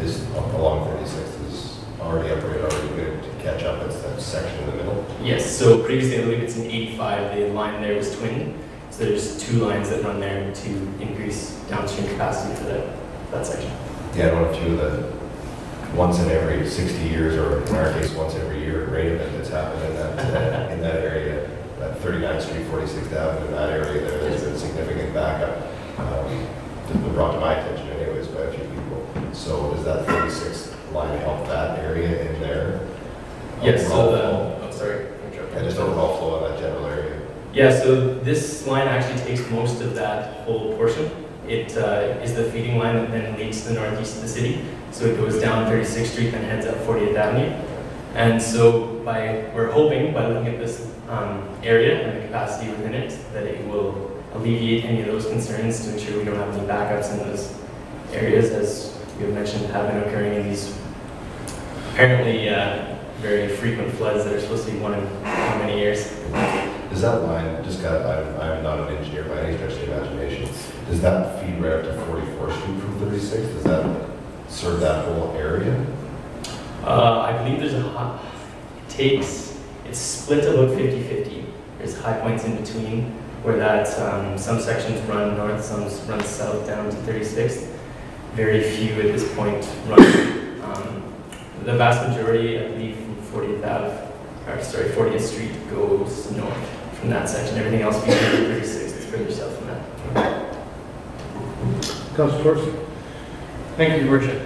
S3: is along 36th is already upgraded, already good to catch up. It's that section in the middle.
S10: Yes, so previously I believe it's in 85, the line there was twinned. So there's 2 lines that run there to increase downstream capacity for that section.
S3: Yeah, I know a few of the once in every 60 years, or in our case, once every year rain event that's happened in that area, that 39th Street, 46th Avenue, in that area there's been significant backup. That's been brought to my attention anyways by a few people. So does that 36th line help that area in there?
S10: Yes, so
S3: Overall flow? Just overall flow in that general area.
S10: Yeah, so this line actually takes most of that whole portion. It is the feeding line that then leads to the northeast of the city. So it goes down 36th Street and heads up 40th Avenue. And so we're hoping by looking at this area and the capacity within it, that it will alleviate any of those concerns to ensure we don't have any backups in those areas, as you have mentioned, have been occurring in these apparently very frequent floods that are supposed to be one in how many years.
S3: Does that line, I'm not an engineer by any stretch of the imagination, does that feed right up to 44th Street from 36th? Does that serve that whole area?
S10: I believe there's it's split about 50-50. There's high points in between where that some sections run north, some run south down to 36th. Very few at this point run. The vast majority, I believe, from 40th Street goes north from that section. Everything else being 36th is further south from that.
S1: Councilor Thorson.
S2: Thank you, Your Worship.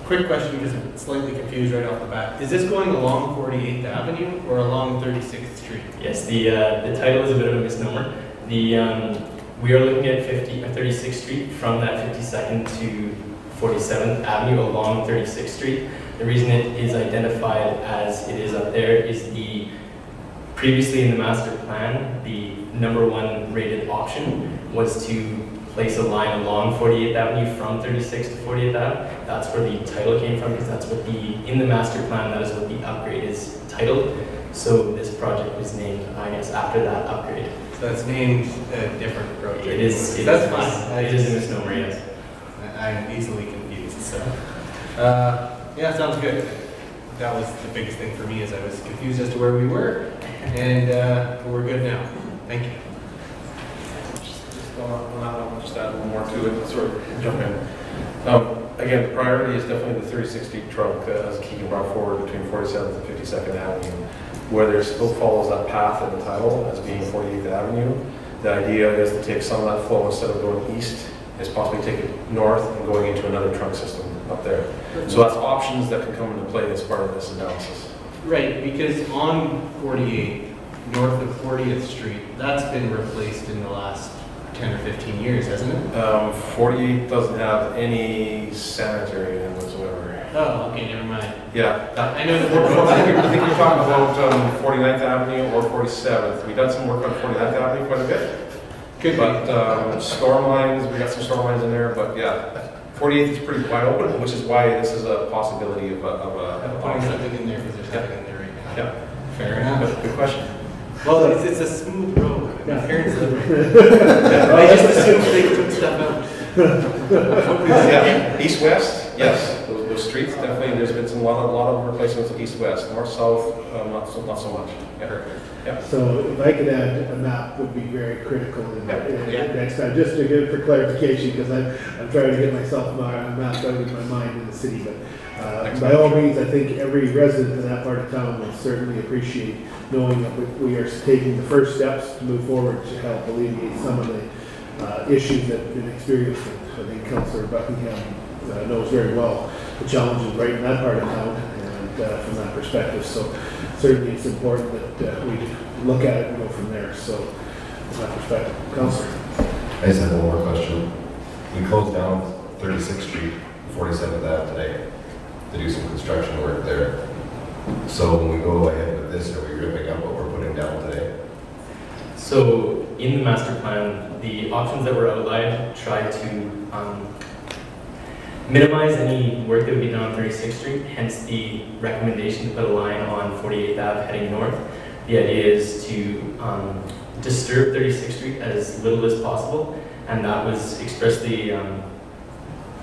S2: quick question because I'm slightly confused right off the bat. Is this going along 48th Avenue or along 36th Street?
S10: Yes, the title is a bit of a misnomer. We are looking at 36th Street from that 52nd to 47th Avenue along 36th Street. The reason it is identified as it is up there is previously in the master plan, the #1 rated option was to place a line along 48th Avenue from 36th to 40th Ave. That's where the title came from, because that's what in the master plan, that is what the upgrade is titled. So this project was named, I guess, after that upgrade.
S2: So it's named a different project.
S10: It is.
S2: That's fine.
S10: It is a misnomer, yes.
S2: I'm easily confused, so. Yeah, sounds good. That was the biggest thing for me, is I was confused as to where we were, and we're good now. Thank you.
S11: I'll just add a little more to it, sort of jump in. Again, the priority is definitely the 36th Street trunk, as Keegan brought forward, between 47th and 52nd Avenue, where there still follows that path in the title as being 48th Avenue. The idea is to take some of that flow, instead of going east, is possibly take it north and going into another trunk system up there. So that's options that can come into play as part of this analysis.
S2: Right, because on 48, north of 40th Street, that's been replaced in the last 10 or 15 years, hasn't it?
S11: 48 doesn't have any sanitary in whatsoever.
S2: Oh, okay, never mind.
S11: Yeah.
S2: I know that
S11: I think you're talking about 49th Avenue or 47th. We've done some work on 49th Avenue quite a bit.
S2: Could
S11: But storm lines, we got some storm lines in there, but yeah. 48th is pretty wide open, which is why this is a possibility of a
S2: putting something in there because there's nothing in there right now.
S11: Yeah.
S2: Fair enough.
S11: Good question.
S2: Well, it's a smooth road. My parents live right. I just assumed they took stuff out.
S11: Yeah, east-west, yes, those streets, definitely, there's been a lot of replacements of east-west, north-south, not so much. Yeah.
S1: So if I could add a map, would be very critical in next time, just to get it for clarification, because I'm trying to get myself mapped out in my mind in the city. But by all means, I think every resident in that part of town will certainly appreciate knowing that we are taking the first steps to move forward to help alleviate some of the issues that have been experienced. I think Councillor Buckingham knows very well the challenges right in that part of town, and from that perspective. So certainly it's important that we look at it and go from there. So from that perspective, Councillor.
S3: I just have one more question. We closed down 36th Street, 47th Ave today to do some construction work there. So when we go ahead with this, are we ripping up what we're putting down today?
S10: So in the master plan, the options that were outlined try to minimize any work that would be done on 36th Street, hence the recommendation to put a line on 48th Ave heading north. The idea is to disturb 36th Street as little as possible, and that was expressly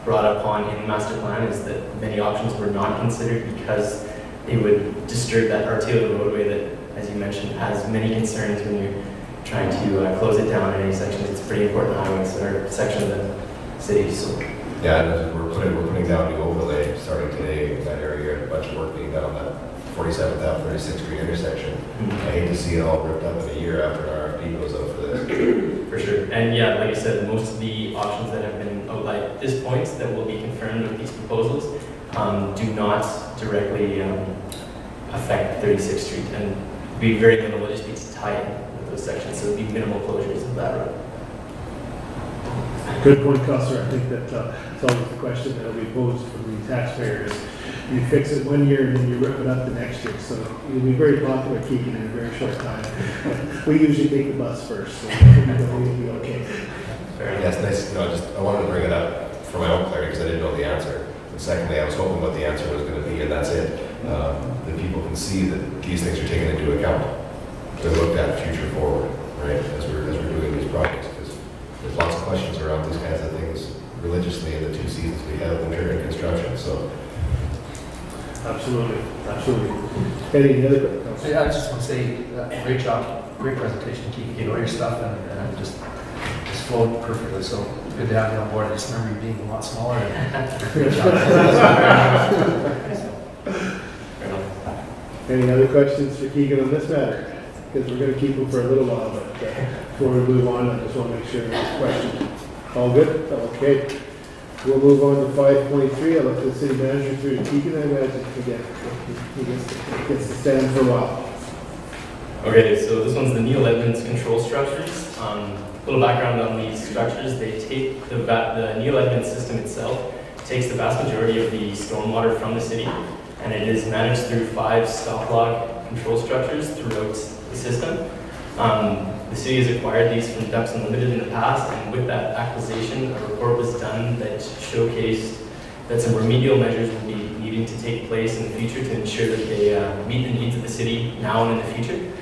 S10: brought upon in the master plan, is that many options were not considered because they would disturb that arterial roadway that, as you mentioned, has many concerns when you're trying to close it down in any sections. It's a pretty important highway section of the city. So.
S3: Yeah, and we're putting down new overlay starting today in that area, a bunch of work being done on that 47th Ave, 36th Street intersection. I hate to see it all ripped up in a year after an RFP goes out for this.
S10: For sure. And yeah, like I said, most of the options that have been outlined at this point that will be confirmed with these proposals do not directly affect 36th Street, and be very minimal, just be to tie in with those sections, so it would be minimal closures of that road.
S1: Good point, Councillor. I think that it's always the question that will be posed from the taxpayers. You fix it one year and then you rip it up the next year. So you'll be very popular, Keegan, in a very short time. We usually take the bus first, so we'll be okay.
S3: Yes, nice. I wanted to bring it up for my own clarity because I didn't know the answer. And secondly, I was hoping what the answer was going to be, and that's it. That people can see that these things are taken into account. They're looked at future forward, right? As we're doing these projects. There's lots of questions around these kinds of things religiously in the 2 seasons we have, winter and construction. So,
S1: absolutely. Any other questions?
S8: Yeah, I just want to say, great job, great presentation, keep all your stuff, and just flowed perfectly. So good to have you on board. I just remember you being a lot smaller. Great job.
S1: Any other questions for Keegan on this matter? Because we're going to keep him for a little while, but before we move on, I just want to make sure there's questions. All good? Okay. We'll move on to 5.3. I'll look to the city manager through to Keegan. I imagine he gets to stand for a while.
S10: Okay, so this one's the Neil Edmonds control structures. Little background on these structures. They take the Neil Edmonds system itself takes the vast majority of the stormwater from the city, and it is managed through 5 stop log control structures throughout the system. The city has acquired these from Ducks Unlimited in the past, and with that acquisition, a report was done that showcased that some remedial measures will be needing to take place in the future to ensure that they meet the needs of the city now and in the future.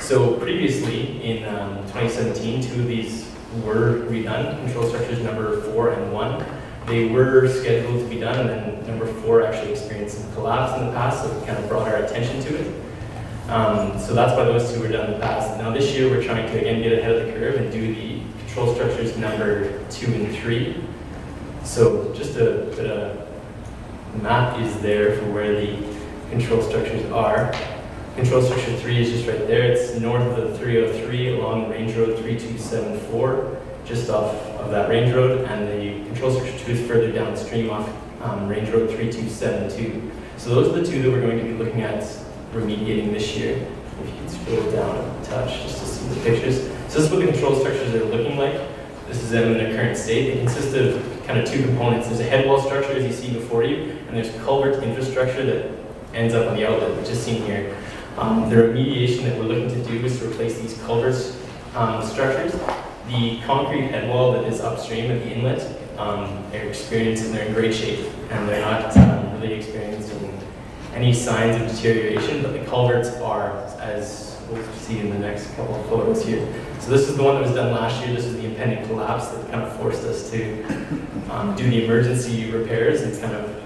S10: So previously, in 2017, 2 of these were redone, control structures number 4 and 1. They were scheduled to be done, and then number 4 actually experienced some collapse in the past, so it kind of brought our attention to it. So that's why those 2 were done in the past. Now this year, we're trying to again get ahead of the curve and do the control structures number 2 and 3. So just a bit of map is there for where the control structures are. Control structure 3 is just right there. It's north of the 303 along Range Road 3274, just off of that Range Road, and the control structure 2 is further downstream off Range Road 3272. So those are the 2 that we're going to be looking at remediating this year. If you can scroll down a touch just to see the pictures. So this is what the control structures are looking like. This is them in their current state. They consist of kind of 2 components. There's a head wall structure, as you see before you, and there's culvert infrastructure that ends up on the outlet, which is seen here. The remediation that we're looking to do is to replace these culverts structures. The concrete head wall that is upstream at the inlet, they're in great shape, and they're not really experiencing any signs of deterioration, but the culverts are, as we'll see in the next couple of photos here. So this is the one that was done last year. This is the impending collapse that kind of forced us to do the emergency repairs. It's kind of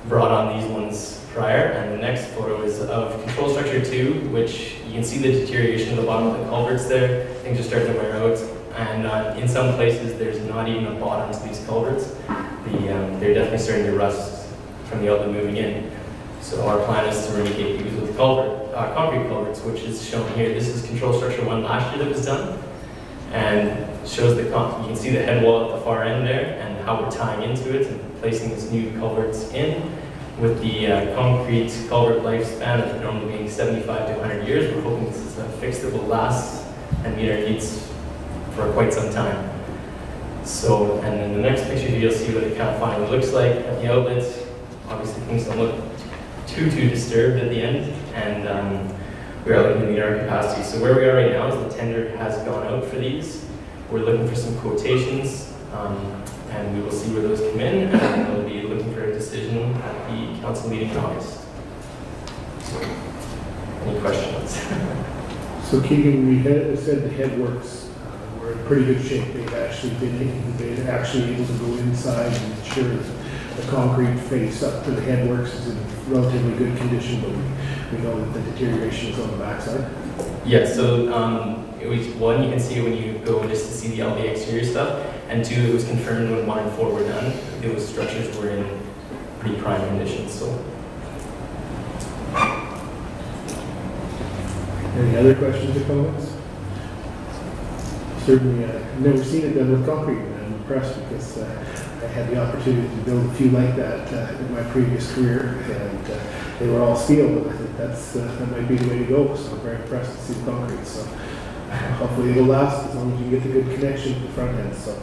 S10: brought on these ones prior, and the next photo is of control structure 2, which you can see the deterioration at the bottom of the culverts there. Things are starting to wear out, and in some places there's not even a bottom to these culverts. They're definitely starting to rust from the outlet moving in. So our plan is to remediate these with concrete culverts, which is shown here. This is control structure 1 last year that was done, and shows you can see the head wall at the far end there, and how we're tying into it and placing these new culverts in. With the concrete culvert lifespan of normally being 75 to 100 years, we're hoping this is a fix that will last and meet our needs for quite some time. So, and in the next picture here, you'll see what it kind of finally looks like at the outlet. Obviously, things don't look too disturbed at the end, and we are looking to meet our capacity. So where we are right now is the tender has gone out for these. We're looking for some quotations, and we will see where those come in, and we'll be looking for a decision at the council meeting in August. Any questions?
S1: So Keegan, we said the headworks were in pretty good shape. They're actually able to go inside and ensure that the concrete face up to the headworks is in relatively good condition, but we know that the deterioration is on the backside.
S10: Yeah, so it was 1, you can see it when you go just to see all the exterior stuff, and 2, it was confirmed when 1 and 4 were done. Those structures were in pretty prime condition, so.
S1: Any other questions or comments? Certainly, I've never seen it done with concrete, and I'm impressed because I had the opportunity to build a few like that in my previous career, and they were all steel, but I think that might be the way to go, so I'm very impressed to see the concrete. So hopefully it will last as long as you get the good connection to the front end. So,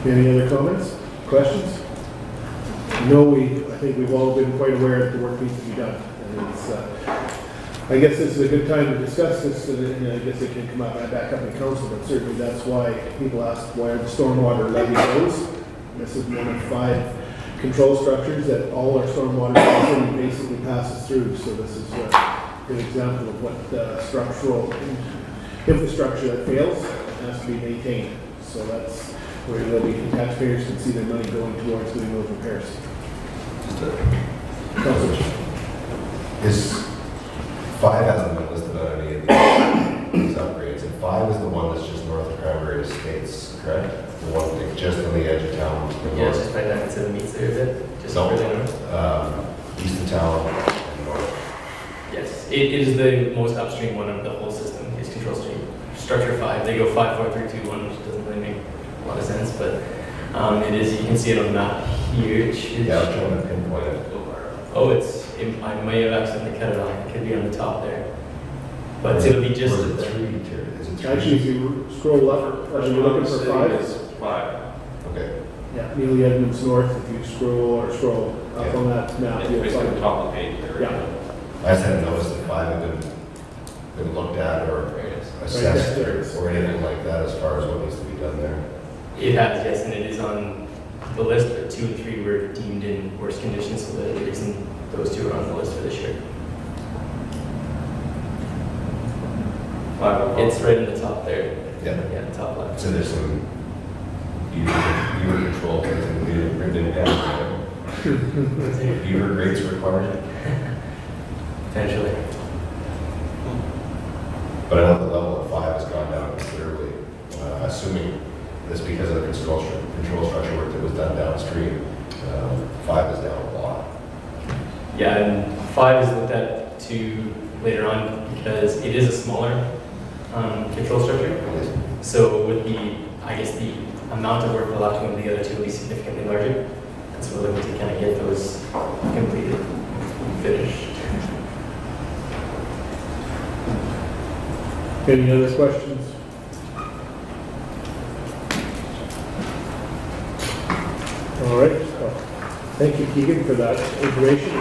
S1: any other comments, questions? No, I think we've all been quite aware that the work needs to be done, and it's. I guess this is a good time to discuss this, and I guess it can come up back up in council, but certainly that's why people ask why the stormwater levy goes. This is one of 5 control structures that all our stormwater basically passes through. So this is a good example of what structural infrastructure that fails has to be maintained. So that's where the taxpayers can see their money going towards doing those repairs.
S3: Is 5 hasn't been listed on any of these upgrades, and 5 is the one that's just north of Cranberry Estates, correct? The one that's just on the edge of town.
S10: Yeah, just right next to the meets there a bit, just further north.
S3: East of town and north.
S10: Yes, it is the most upstream one of the whole system, is control stream. Structure 5, they go 5, 4, 3, 2, 1, which doesn't really make a a lot of sense, but it is, you can see it on the map here. It should-
S3: Yeah, I was trying to pinpoint it.
S10: Oh, I may have accidentally cut it off. It could be on the top there. But it'll be just.
S3: Or is it 3 tier? Is it 3?
S1: Actually, if you scroll left, are you looking for 5?
S3: Okay.
S1: Yeah, Neely Edmonds North, if you scroll up on that map, you'll find it.
S11: top of the page there.
S1: Yeah.
S3: I just hadn't noticed if 5 had been looked at or assessed
S1: there.
S3: or anything like that as far as what needs to be done there.
S10: It has, yes, and it is on the list, but 2 and 3 were deemed in worse condition, so the reason those 2 are on the list for this year. It's right in the top there.
S3: Yeah.
S10: Yeah, top left.
S3: So there's some beaver control, ribbon down. Beaver grates required.
S10: Potentially.
S3: But I know the level of 5 has gone down considerably, assuming this because of the control structure work that was done downstream. 5 is down a lot.
S10: Yeah, and 5 is looked at to later on because it is a smaller control structure. So with the amount of work we'll have to do on the other 2 will be significantly larger. And so we're looking to kind of get those completed and finished.
S1: Any other questions? All right. Well, thank you, Keegan, for that information.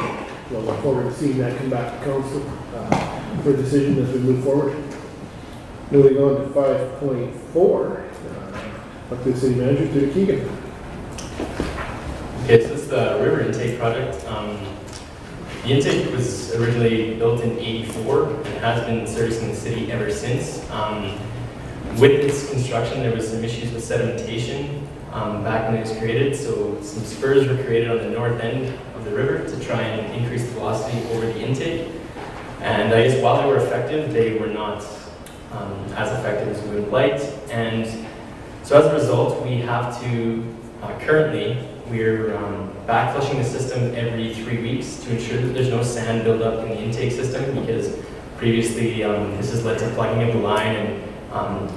S1: We'll look forward to seeing that come back to council for a decision as we move forward. Moving on to 5.4, up to the city manager, to Keegan.
S10: Okay, so this is the river intake project. The intake was originally built in '84 and has been servicing the city ever since. With its construction, there was some issues with sedimentation back when it was created, so some spurs were created on the north end of the river to try and increase the velocity over the intake. And I guess while they were effective, they were not as effective as we would like. And so as a result, we have to, currently, we're back flushing the system every 3 weeks to ensure that there's no sand buildup in the intake system, because previously this has led to plugging of the line and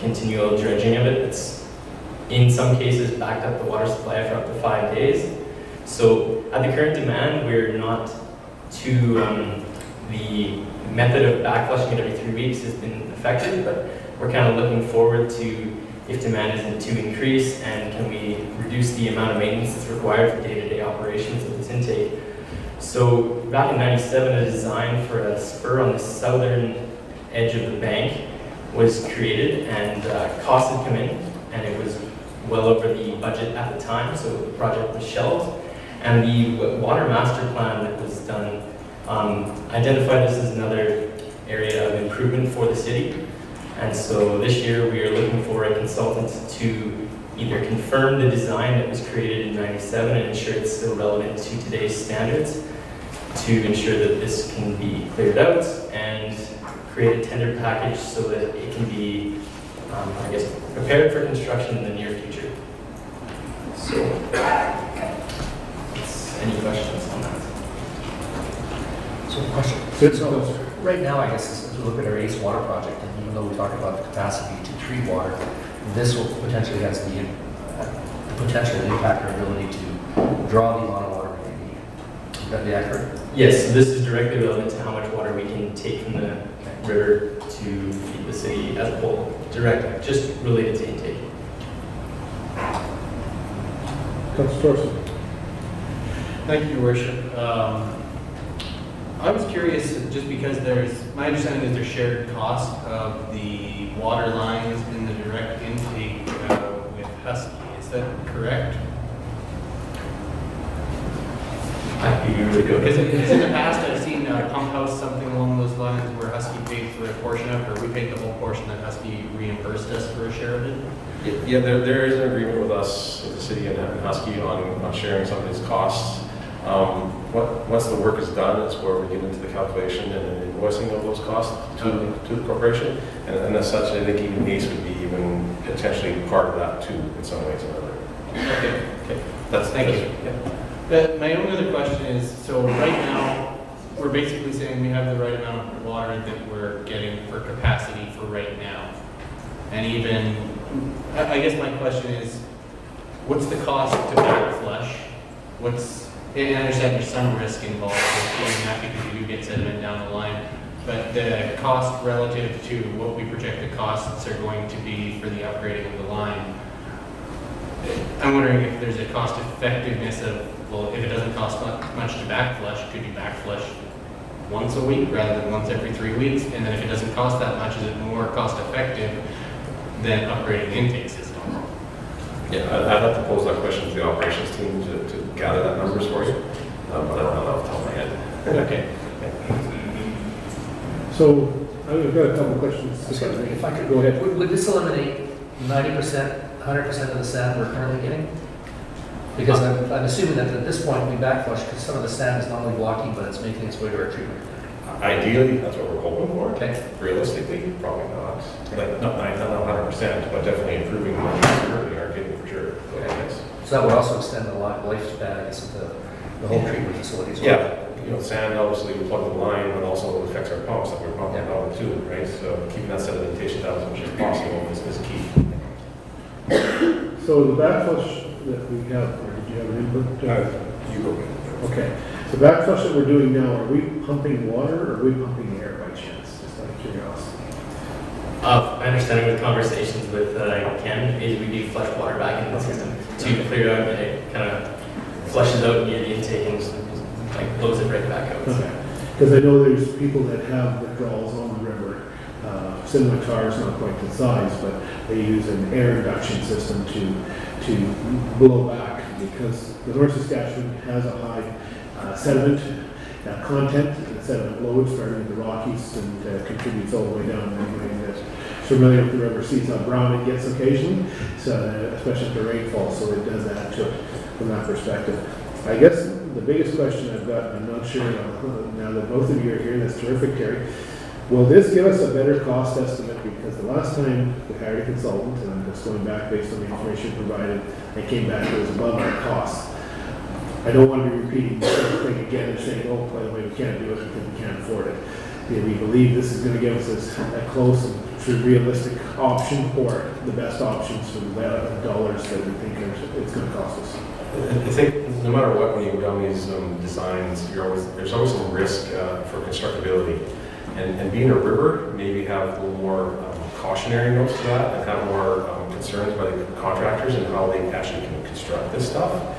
S10: continual dredging of it. It's in some cases backed up the water supply for up to 5 days. So at the current demand, we're not to, the method of back flushing it every 3 weeks has been effective, but we're kind of looking forward to if demand isn't to increase, and can we reduce the amount of maintenance that's required for day-to-day operations of this intake. So back in '97, a design for a spur on the southern edge of the bank was created, and costs had come in, and it was well over the budget at the time, so the project was shelved. And the water master plan that was done identified this as another area of improvement for the city. And so this year we are looking for a consultant to either confirm the design that was created in '97 and ensure it's still relevant to today's standards, to ensure that this can be cleared out, and create a tender package so that it can be, I guess, prepared for construction in the near future. So, any questions on that?
S8: So question.
S1: Good.
S8: So right now, I guess, as we look at our ACE water project, and even though we talk about the capacity to treat water, this will potentially has the potential impact our ability to draw the amount of water we need. Would that be accurate?
S10: Yes, so this is directly relevant to how much water we can take from the river to feed the city as a whole. Direct, just related to intake.
S1: Councilor Thorson.
S2: Thank you, Your Worship. I was curious, just because my understanding is there's shared cost of the water lines in the direct intake with Husky. Is that correct?
S10: I'd be really good.
S2: Because in the past, I've seen Pump House, something along those lines, where Husky paid for a portion of it, or we paid the whole portion that Husky reimbursed us for a share of it.
S11: Yeah, there is an agreement with us, with the city and Husky on sharing some of these costs. Once the work is done, it's where we get into the calculation and invoicing of those costs to the corporation. And as such, I think even ACE would be even potentially part of that too, in some ways or other.
S2: Okay.
S11: Thank you.
S2: My only other question is, so right now, we're basically saying we have the right amount of water that we're getting for capacity for right now. And even, I guess my question is, what's the cost to back flush? And I understand there's some risk involved with doing that because you do get sediment down the line, but the cost relative to what we project the costs are going to be for the upgrading of the line, I'm wondering if there's a cost effectiveness of, well, if it doesn't cost much to back flush, could you back flush once a week rather than once every 3 weeks? And then if it doesn't cost that much, is it more cost effective than upgrading the intake system?
S11: Yeah, I'd have to pose that question to the operations team to gather that numbers for you, but I don't know off the top of my head.
S2: Okay.
S1: So I've got a couple of questions.
S8: If I could,
S1: Go ahead.
S8: would this eliminate 90%, 100% of the sand we're currently getting? Because I'm assuming that at this point we backflush because some of the sand is not only blocking, but it's making its way to our treatment.
S11: Ideally, that's what we're hoping for.
S8: Okay.
S11: Realistically, probably not. Like, not 100%, but definitely improving what we currently are getting for sure. So, yes.
S8: So that would also extend the lifespan, I guess, of the whole treatment facility as well.
S11: Yeah, you know, sand obviously we plug the line, but also it affects our pumps that we're pumping out too, right? So keeping that sedimentation down as much as possible is key.
S1: So the backflush that we have, or did you have an input?
S11: You go ahead.
S1: Okay, the backflush that we're doing now, are we pumping water or are we pumping air by chance? Just out of curiosity.
S10: My understanding with conversations with Ken is we do flush water back into the system to clear out, and it kind of flushes out near the intake and like blows it right back out.
S1: Okay, because I know there's people that have withdrawals on the river. Scimitar is not quite the size, but they use an air induction system to blow back because the North Saskatchewan has a high sediment content, and sediment load starting in the Rockies and contributes all the way down. Anybody that's familiar with the river sees how brown it gets occasionally, so, especially after rainfall, so it does add to it from that perspective. I guess the biggest question I've got, I'm not sure now that both of you are here, that's terrific, Terry. Will this give us a better cost estimate? Because the last time we hired a consultant, and I'm just going back based on the information provided, they came back, it was above our costs. I don't want to be repeating the same thing again and saying, oh, by the way, we can't do it because we can't afford it. Do we believe this is going to give us a close and true realistic option or the best options for the dollars that we think it's going to cost us?
S11: I think no matter what, when you go down these designs, there's always some risk for constructability. And being a river, maybe have a little more cautionary notes to that and have more concerns by the contractors and how they actually can construct this stuff.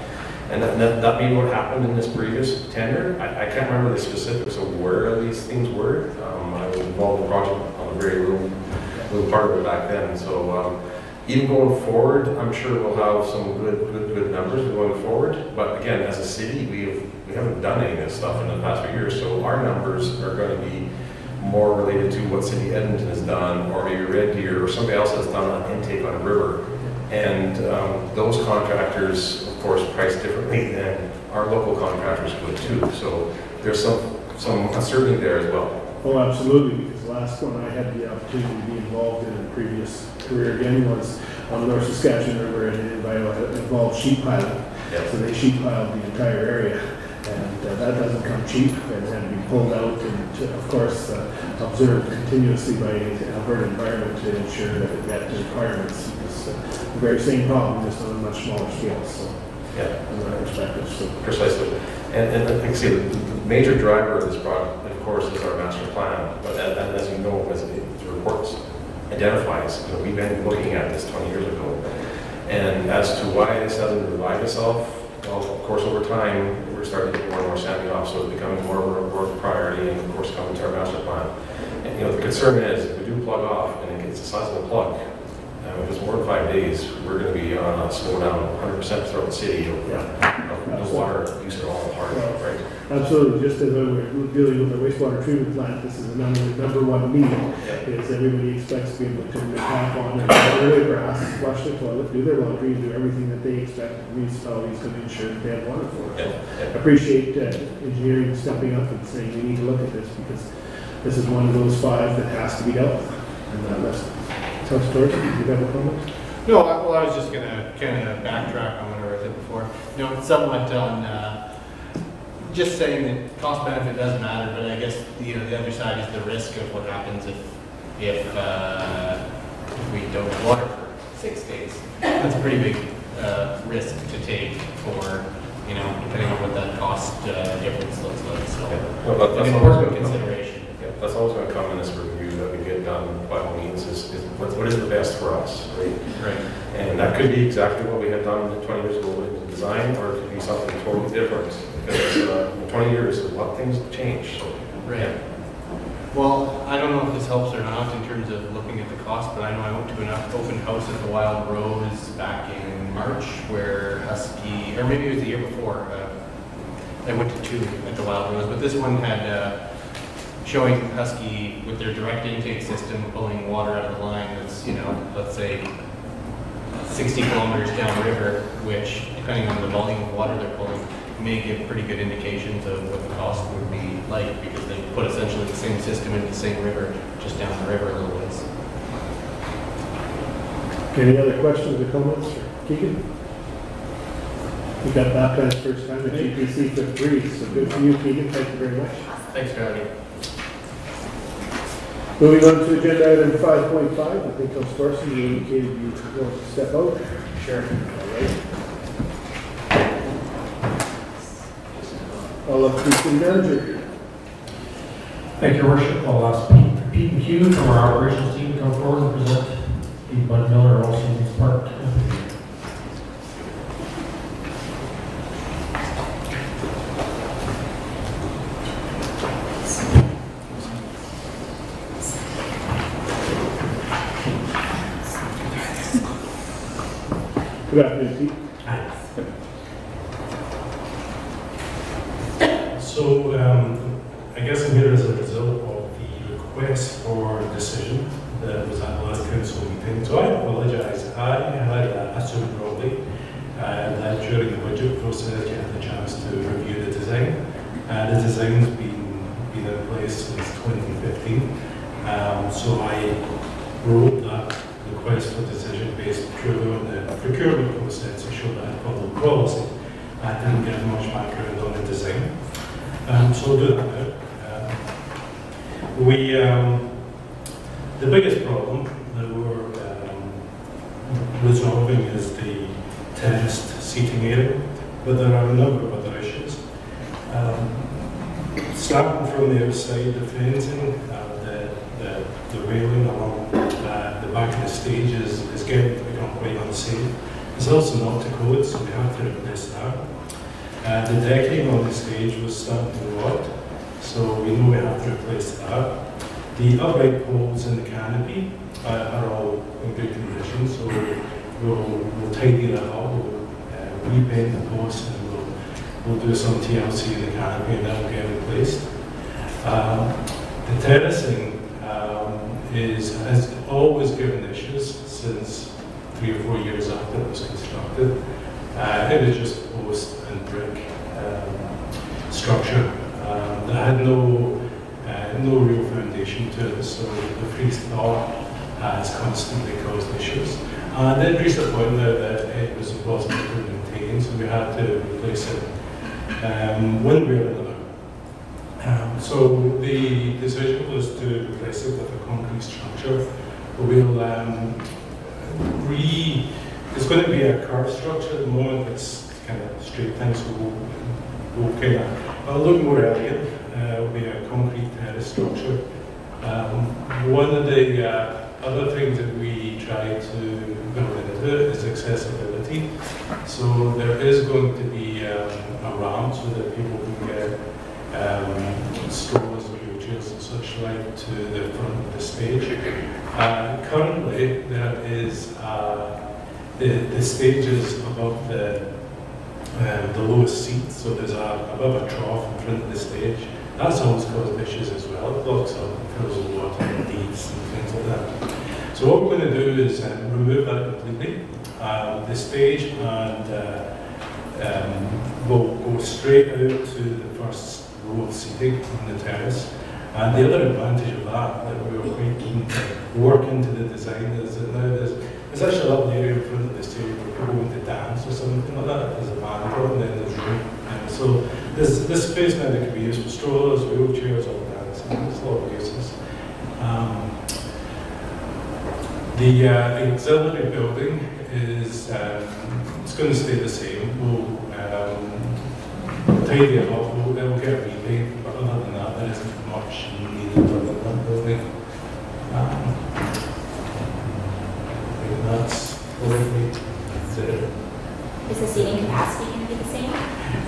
S11: And that being what happened in this previous tender, I can't remember the specifics of where these things were. I was involved in the project on a very little part of it back then. So even going forward, I'm sure we'll have some good numbers going forward. But again, as a city, we haven't done any of this stuff in the past few years. So our numbers are going to be more related to what City Edmonton has done, or maybe Red Deer, or somebody else has done an intake on a river. And those contractors, of course, price differently than our local contractors would too. So there's some uncertainty there as well.
S1: Oh, absolutely, because the last one I had the opportunity to be involved in a previous career again was on the North Saskatchewan River, and it involved sheet piling.
S11: Yep.
S1: So they sheet piled the entire area. And that doesn't come cheap, and had to be pulled out and, of course, observed continuously by Alberta Environment to ensure that it met the requirements. It's the very same problem, just on a much smaller scale, so,
S11: Yeah,
S1: from that perspective. So.
S11: precisely. And like I say, the major driver of this project, of course, is our master plan. But as you know, as the report identifies, we've been looking at this 20 years ago. And as to why this hasn't revived itself, well, of course, over time, we're starting to get more and more sanding off, so it's becoming more of a priority, and of course, coming to our master plan. And, the concern is, if we do plug off, and it's a sizable plug, if it's more than 5 days, we're going to be on a slow down 100% throughout the city of no water use at all, right?
S1: Absolutely. Just as we're dealing with the wastewater treatment plant, this is the number one need, is everybody expects to be able to turn their tap on and water their grass, flush their toilet, do their laundry, do everything that they expect municipalities to ensure that they have water for. So I appreciate engineering stepping up and saying we need to look at this because this is one of those 5 that has to be dealt with. And that's tough story. Do you have a comment?
S2: No, I was just going to kind of backtrack on what I said before. Somewhat on just saying that cost benefit does matter, but I guess the other side is the risk of what happens if we don't have water for 6 days. That's a pretty big risk to take for, you know, depending on what that cost difference looks like, so.
S11: Well,
S2: An
S11: that's
S2: important
S11: always
S2: consideration.
S11: That's always going to come in this review that we get done by all means is what is the best for us, right?
S2: Right.
S11: And that could be exactly what we had done 20 years ago with the design, or it could be something totally different. Because in 20 years, a lot of things have changed. So,
S2: Right. Well, I don't know if this helps or not in terms of looking at the cost, but I know I went to an open house at the Wild Rose back in March where Husky, or maybe it was the year before, I went to 2 at the Wild Rose, but this one had showing Husky with their direct intake system pulling water out of the line that's, you know, let's say 60 kilometers downriver, which depending on the volume of water they're pulling, may give pretty good indications of what the cost would be like, because they put essentially the same system into the same river, just down the river a little ways.
S1: Any other questions or comments for Keegan? You got baptized first time at GPC for 3, so good for you, Keegan. Thank you very much.
S2: Thanks for having me.
S1: Moving on to agenda item 5.5, I think Councilor Sparson, you indicated you want to step out.
S2: Sure.
S1: All right. I'll let the city manager.
S4: Thank you, Your Worship. I'll ask Pete McHugh from our operations team to come forward and present the Bud Miller All Seasons Park.
S1: Good afternoon, Pete.
S12: So, I guess I'm here as a result of the request for decision that was at the last council meeting. So I apologise. I had assumed wrongly that during the budget process you had the chance to review the design. The design's been in place since 2015. So I wrote that request for decision based purely on the procurement process to show that I followed policy. I didn't get much background on the design. So I'll do that now. The biggest problem that we're resolving is the terraced seating area, but there are a number of other issues. Starting from the outside, the fencing, the railing along the back of the stage is getting to become quite unsafe. It's also not to code, so we have to replace that. The decking on the stage was starting to rot, so we know we have to replace that. The upright poles in the canopy are all in good condition, so we'll tidy that up, we'll rebend the posts, and we'll do some TLC in the canopy, and that will get replaced. The terracing has always given issues since 3 or 4 years after it was constructed. It was just post and brick structure that had no real foundation to it, so the freeze-thaw has constantly caused issues. And then reached a point there that it was impossible to maintain, so we had to replace it one way or another. So the decision was to replace it with a concrete structure. It's going to be a curved structure. At the moment it's kind of straight thing, so we'll kind of, it'll look more elegant. It'll be a concrete terrace structure. One of the other things that we try to build into it is accessibility. So there is going to be a ramp so that people can get strollers, wheelchairs and such like to the front of the stage. Currently there is the stage is above the lowest seat, so there's above a trough in front of the stage. That's always caused issues as well. It blocks up and fills with water and leaves and things like that. So what we're going to do is remove that completely. The stage and we'll go straight out to the first row of seating on the terrace. And the other advantage of that we were quite keen to work into the design is that now there's actually a little area in front of the stage where people want to dance or something like that. There's a band on, then there's room. And so this space now that can be used for strollers, wheelchairs, all dancing. There's a lot of uses. The auxiliary building is it's going to stay the same. We'll tidy it up, we'll get a rebate, but other than that, there isn't much needed other than that building. I think that's probably it.
S6: Is the seating capacity going to be the same?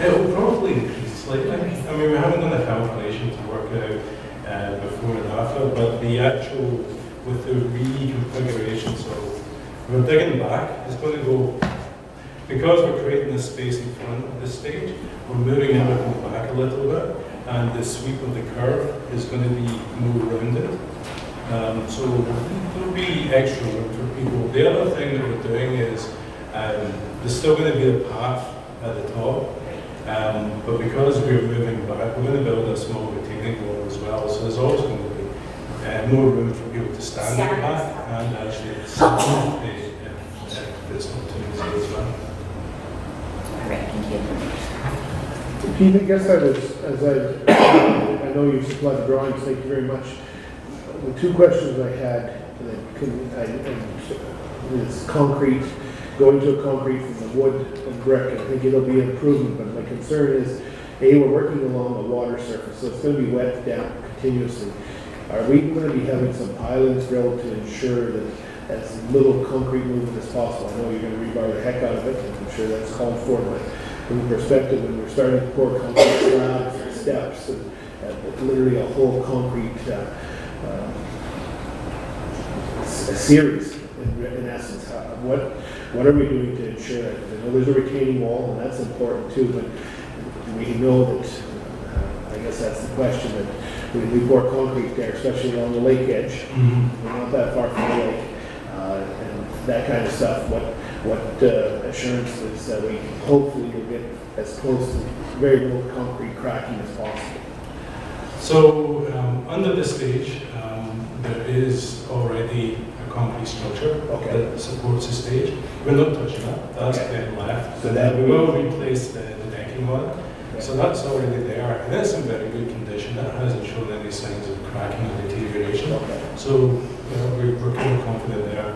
S12: It will probably increase slightly. I mean, we haven't done a calculation to work out before and after, but the actual, with the reconfiguration, so we're digging back, it's going to go, because we're creating this space in front of this stage, we're moving everything back a little bit, and the sweep of the curve is going to be more rounded. So there'll be extra room for people. The other thing that we're doing is there's still going to be a path at the top, but because we're moving back, we're going to build a small retaining wall as well. So there's also going to be more room for people to stand at the back and actually sit if it's not too easy as well.
S6: All right, thank you.
S1: Pete, I guess I know you supplied the drawings, thank you very much. The two questions I had, is concrete, going to a concrete from the wood and brick. I think it'll be an improvement, but my concern is, A, we're working along a water surface, so it's going to be wet down continuously. Are we going to be having some pilings drilled to ensure that as little concrete movement as possible? I know you're going to rebar the heck out of it, and I'm sure that's called for, but from the perspective when we're starting to pour concrete slabs and steps, and literally a whole concrete a series, in essence, what are we doing to ensure that? I know there's a retaining wall, and that's important too, but we know that, I guess that's the question, that we pour concrete there, especially along the lake edge. We're not that far from the lake, and that kind of stuff. What assurances that we hopefully will get as close to very little concrete cracking as possible?
S12: So under this stage, there is already a concrete structure that supports the stage. We're not touching that. That's then left. So that we will replace the decking on it. So that's already there, and it's in very good condition. It hasn't shown any signs of cracking or deterioration. So we're kind of confident there.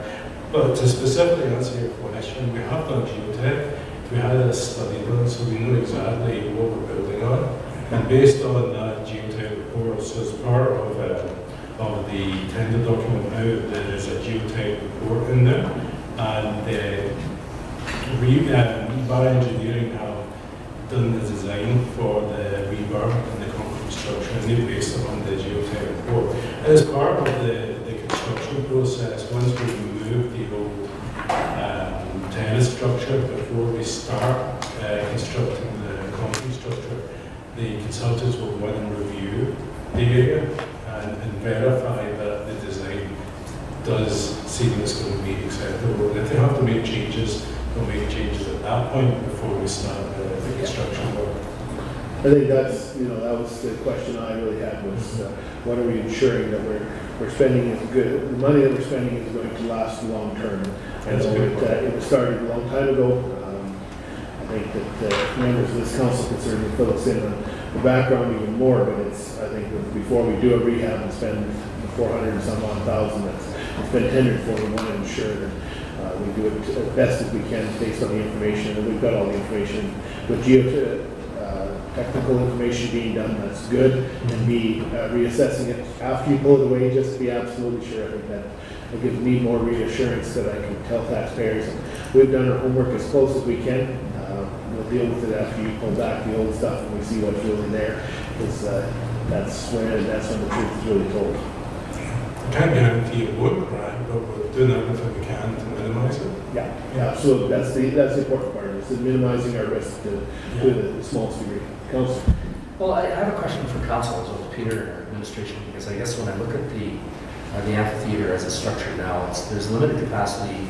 S12: But to specifically answer your question, we have done geotech. We had a study done, so we know exactly what we're building on. And based on that geotech report, so as part of the tender document now, there is a geotech report in there, and Bar Engineering have done the design for the rebar and the concrete structure, and they based it on the geotech report. And as part of the construction process, once we remove the old tennis structure before we start constructing the concrete structure, the consultants will go in and review the area and verify that the design does seem it's going to be acceptable. And if they have to make changes, they'll make changes at that point before we start the construction work.
S1: I think that's, that was the question I really had was, what are we ensuring that we're spending is good, the money that we're spending is going to last long term. And so it was started a long time ago. I think that members of this council can certainly fill us in on the background even more, but I think that before we do a rehab and spend the 400 and some odd thousand that's been tendered for, we want to ensure that we do it as best as we can based on the information, and we've got all the information with technical information being done, that's good, and be reassessing it after you pull it away, just to be absolutely sure. I think that will give me more reassurance that I can tell taxpayers. We've done our homework as close as we can. We'll deal with it after you pull back the old stuff and we see what's really there, because that's when the truth is really told.
S12: I can't guarantee it would crack, but we're doing everything we can to minimize it.
S1: Yeah, absolutely. That's the important part, is minimizing our risk to the smallest degree. Council.
S8: Well, I have a question for council as well as Peter and our administration, because I guess when I look at the amphitheater as a structure now, there's limited capacity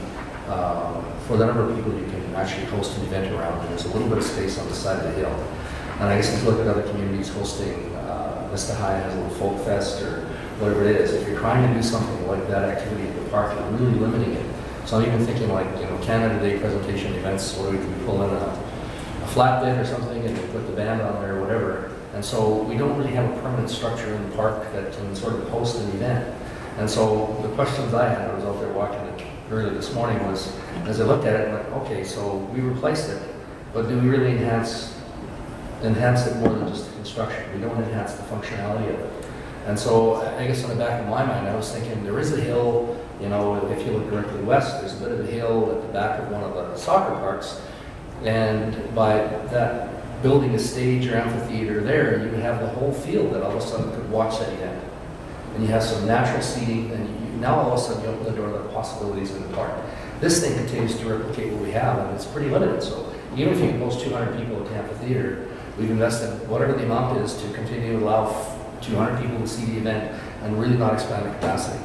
S8: for the number of people you can actually host an event around, and there's a little bit of space on the side of the hill. And I guess if you look at other communities hosting, Vista High has a little folk fest or whatever it is, if you're trying to do something like that activity at the park, you're really limiting it. So I'm even thinking like, Canada Day presentation events where we can pull in a flatbed or something and we put the band on there or whatever. And so we don't really have a permanent structure in the park that can sort of host an event. And so the questions I had, I was out there walking earlier this morning was, as I looked at it, I'm like, okay, so we replaced it, but do we really enhance it more than just the construction? We don't enhance the functionality of it. And so I guess on the back of my mind, I was thinking there is a hill, you know, if you look directly west, there's a bit of a hill at the back of one of the soccer parks. And by that building a stage or amphitheater there, you would have the whole field that all of a sudden could watch that event. And you have some natural seating, and now all of a sudden you open the door to the possibilities in the park. This thing continues to replicate what we have, and it's pretty limited. So even if you can host 200 people at the amphitheater, we've invested whatever the amount is to continue to allow 200 people to see the event and really not expand the capacity.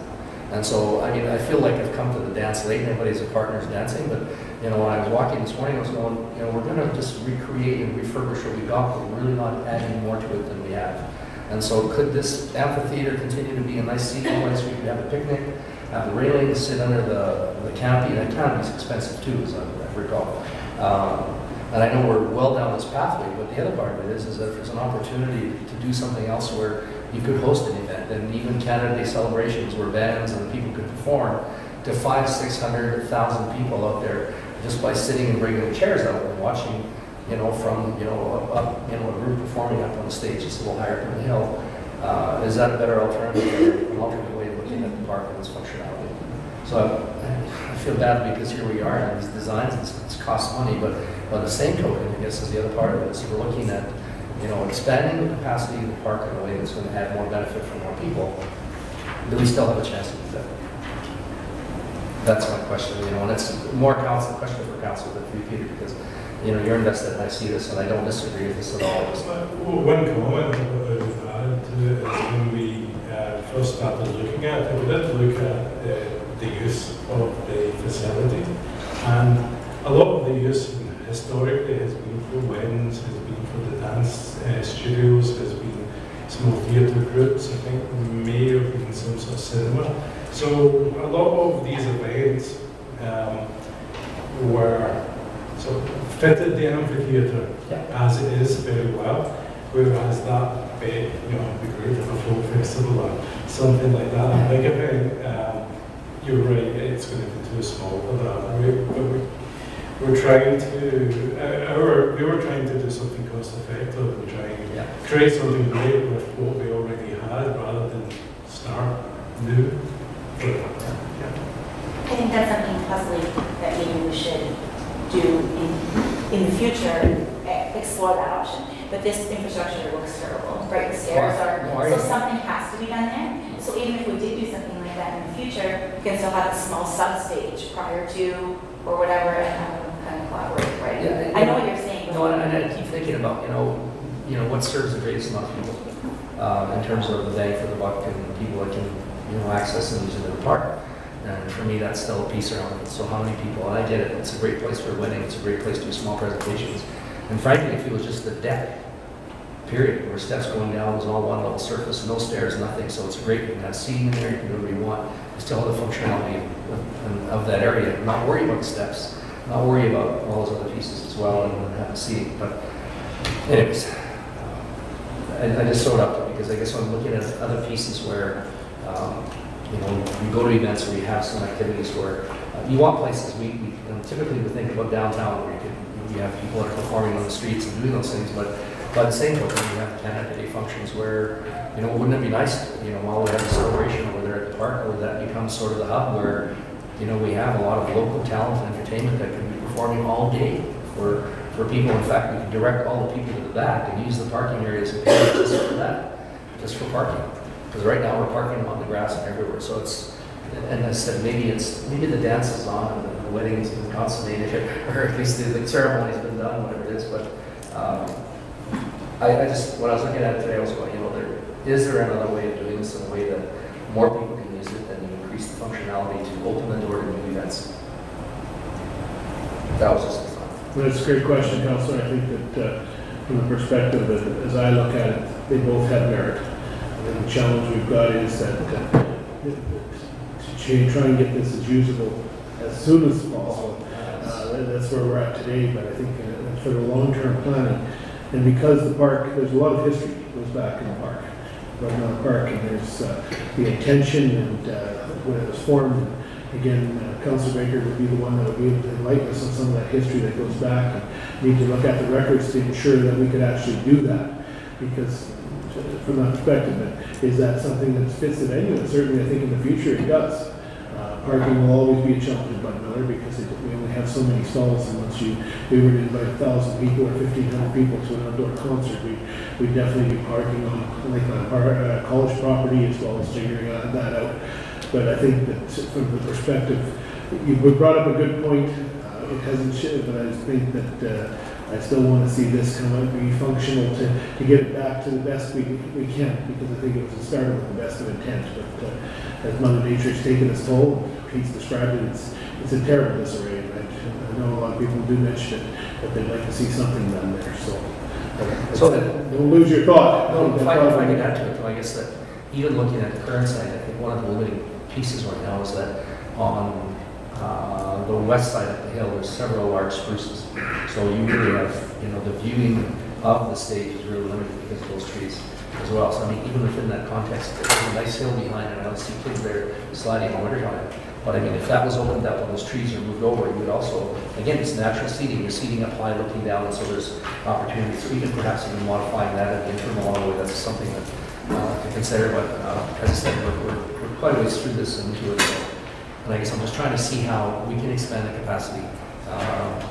S8: And so, I mean, I feel like I've come to the dance late, and everybody's a partner's dancing, but, you know, when I was walking this morning, I was going, you know, we're gonna just recreate and refurbish what we got, but we're really not adding more to it than we have. And so could this amphitheater continue to be a nice seating place where you could have a picnic, have the railings, sit under the canopy, and the canopy's expensive too, as I recall. And I know we're well down this pathway, but the other part of it is that if there's an opportunity to do something else where you could host an event, and even Canada Day celebrations where bands and people could perform to 500, 600,000 people out there just by sitting and bringing the chairs out and watching, you know, from, you know, up, you know, a group performing up on the stage just a little higher up on the hill. Is that a better alternative, an alternate way of looking at the park and its functionality? So I feel bad because here we are, and these designs, it's cost money, but by the same token, I guess, is the other part of it, is we're looking at, you know, expanding the capacity of the park in a way that's going to add more benefit for more people. Do we still have a chance to do that? That's my question, you know, and it's more council, question for council than for you, Peter, because, you know, you're invested and I see this, and I don't disagree with this at all.
S12: One comment I've added to it is when we first started looking at it, we did look at the use of the facility, and a lot of the use historically has been for weddings, has been for the dance studios, has been small theatre groups. I think there may have been some sort of cinema. So a lot of these events were sort of fitted the amphitheatre as it is very well, whereas that bit, you know, would be great if a folk festival or something like that. A big event, you're right, it's going to be too small for that. We're trying to, we were trying to do something cost effective and try and create something great with what we already had rather than start new.
S6: I think that's something possibly that maybe we should do in the future, explore that option. But this infrastructure looks terrible, right? The stairs are, so something has to be done there. So even if we did do something like that in the future, we can still have a small sub-stage prior to, or whatever, and kind of collaborate, right?
S8: Yeah,
S6: I know what you're saying.
S8: No, and I keep thinking about, you know, what serves the greatest amount of people in terms of the bang for the buck and people that can, you know, access and use it in the park. And for me, that's still a piece around it. So how many people, and I get it, it's a great place for a wedding, it's a great place to do small presentations. And frankly, if it was just the deck, period, where steps going down, was all one level surface, no stairs, nothing, so it's great. You can have seating in there, you can do whatever you want. You still have the functionality of that area, not worry about the steps, not worry about all those other pieces as well, and have the seating. But anyways, I just throw it up because I guess I'm looking at other pieces where, you know, you go to events where you have some activities where you want places. We typically would think about downtown where you have people that are performing on the streets and doing those things, but by the same token, you have Canada Day functions where, you know, wouldn't it be nice, you know, while we have a celebration over there at the park, where that becomes sort of the hub where, you know, we have a lot of local talent and entertainment that can be performing all day for people. In fact, we can direct all the people to the back and use the parking areas and pay just for that, just for parking. Because right now we're parking them on the grass and everywhere. So it's, and I said, maybe the dance is on and the wedding's been consummated, or at least the ceremony's been done, whatever it is. But I just, when I was looking at it today, I was going, you know, is there another way of doing this in a way that more people can use it and increase the functionality to open the door to new events? That was just a thought.
S1: Well, it's a great question, Councillor. I think that from the perspective that, as I look at it, they both have merit. And the challenge we've got is that to try and get this as usable as soon as possible. That's where we're at today, but I think for the long-term planning, and because the park, there's a lot of history that goes back in the park, right now the park, and there's the intention and when it was formed, again, Councilor Baker would be the one that would be able to enlighten us on some of that history that goes back, and need to look at the records to ensure that we could actually do that. Because from that perspective, is that something that fits the venue? And certainly I think in the future it does. Parking will always be a challenge in Bud Miller because we only have so many stalls, and once we were to invite 1,000 people or 1,500 people to an outdoor concert, we'd definitely be parking on like our college property as well as figuring that out. But I think that from the perspective, you brought up a good point. It hasn't shifted, but I just think that I still want to see this come out, be functional to get it back to the best we can, because I think it was started with the best of intent. But as Mother Nature's taken its toll, Pete's described it, it's in terrible disarray. And I know a lot of people do mention it, but they'd like to see something done there. So don't lose your thought.
S8: No, if I could add to it, though, I guess that even looking at the current site, I think one of the limiting pieces right now is that on the west side of the hill, there's several large spruces. So you really have, the viewing of the stage is really limited because of those trees as well. So I mean, even within that context, there's a nice hill behind it. I don't see kids there sliding in winter time. But I mean, if that was opened up and those trees are moved over, you would also, again, it's natural seating. You're seating up high, looking down, and so there's opportunities. We can perhaps even modifying that at the interim along the way. That's something that to consider. But as I said, we're quite a ways through this and into it. And I guess I'm just trying to see how we can expand the capacity.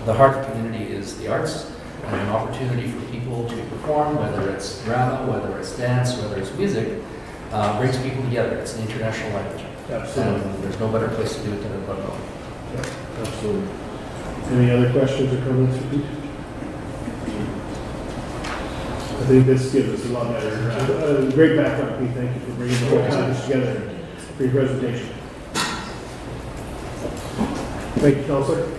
S8: The heart of the community is the arts, and an opportunity for people to perform, whether it's drama, whether it's dance, whether it's music, brings people together. It's an international language.
S1: Absolutely.
S8: And there's no better place to do it than in Bud Miller.
S1: Yeah, absolutely. Any other questions or comments for Pete? I think this gives us a lot better, great background, Pete. Thank you for bringing the whole package together for your presentation. Thank you, Councilor.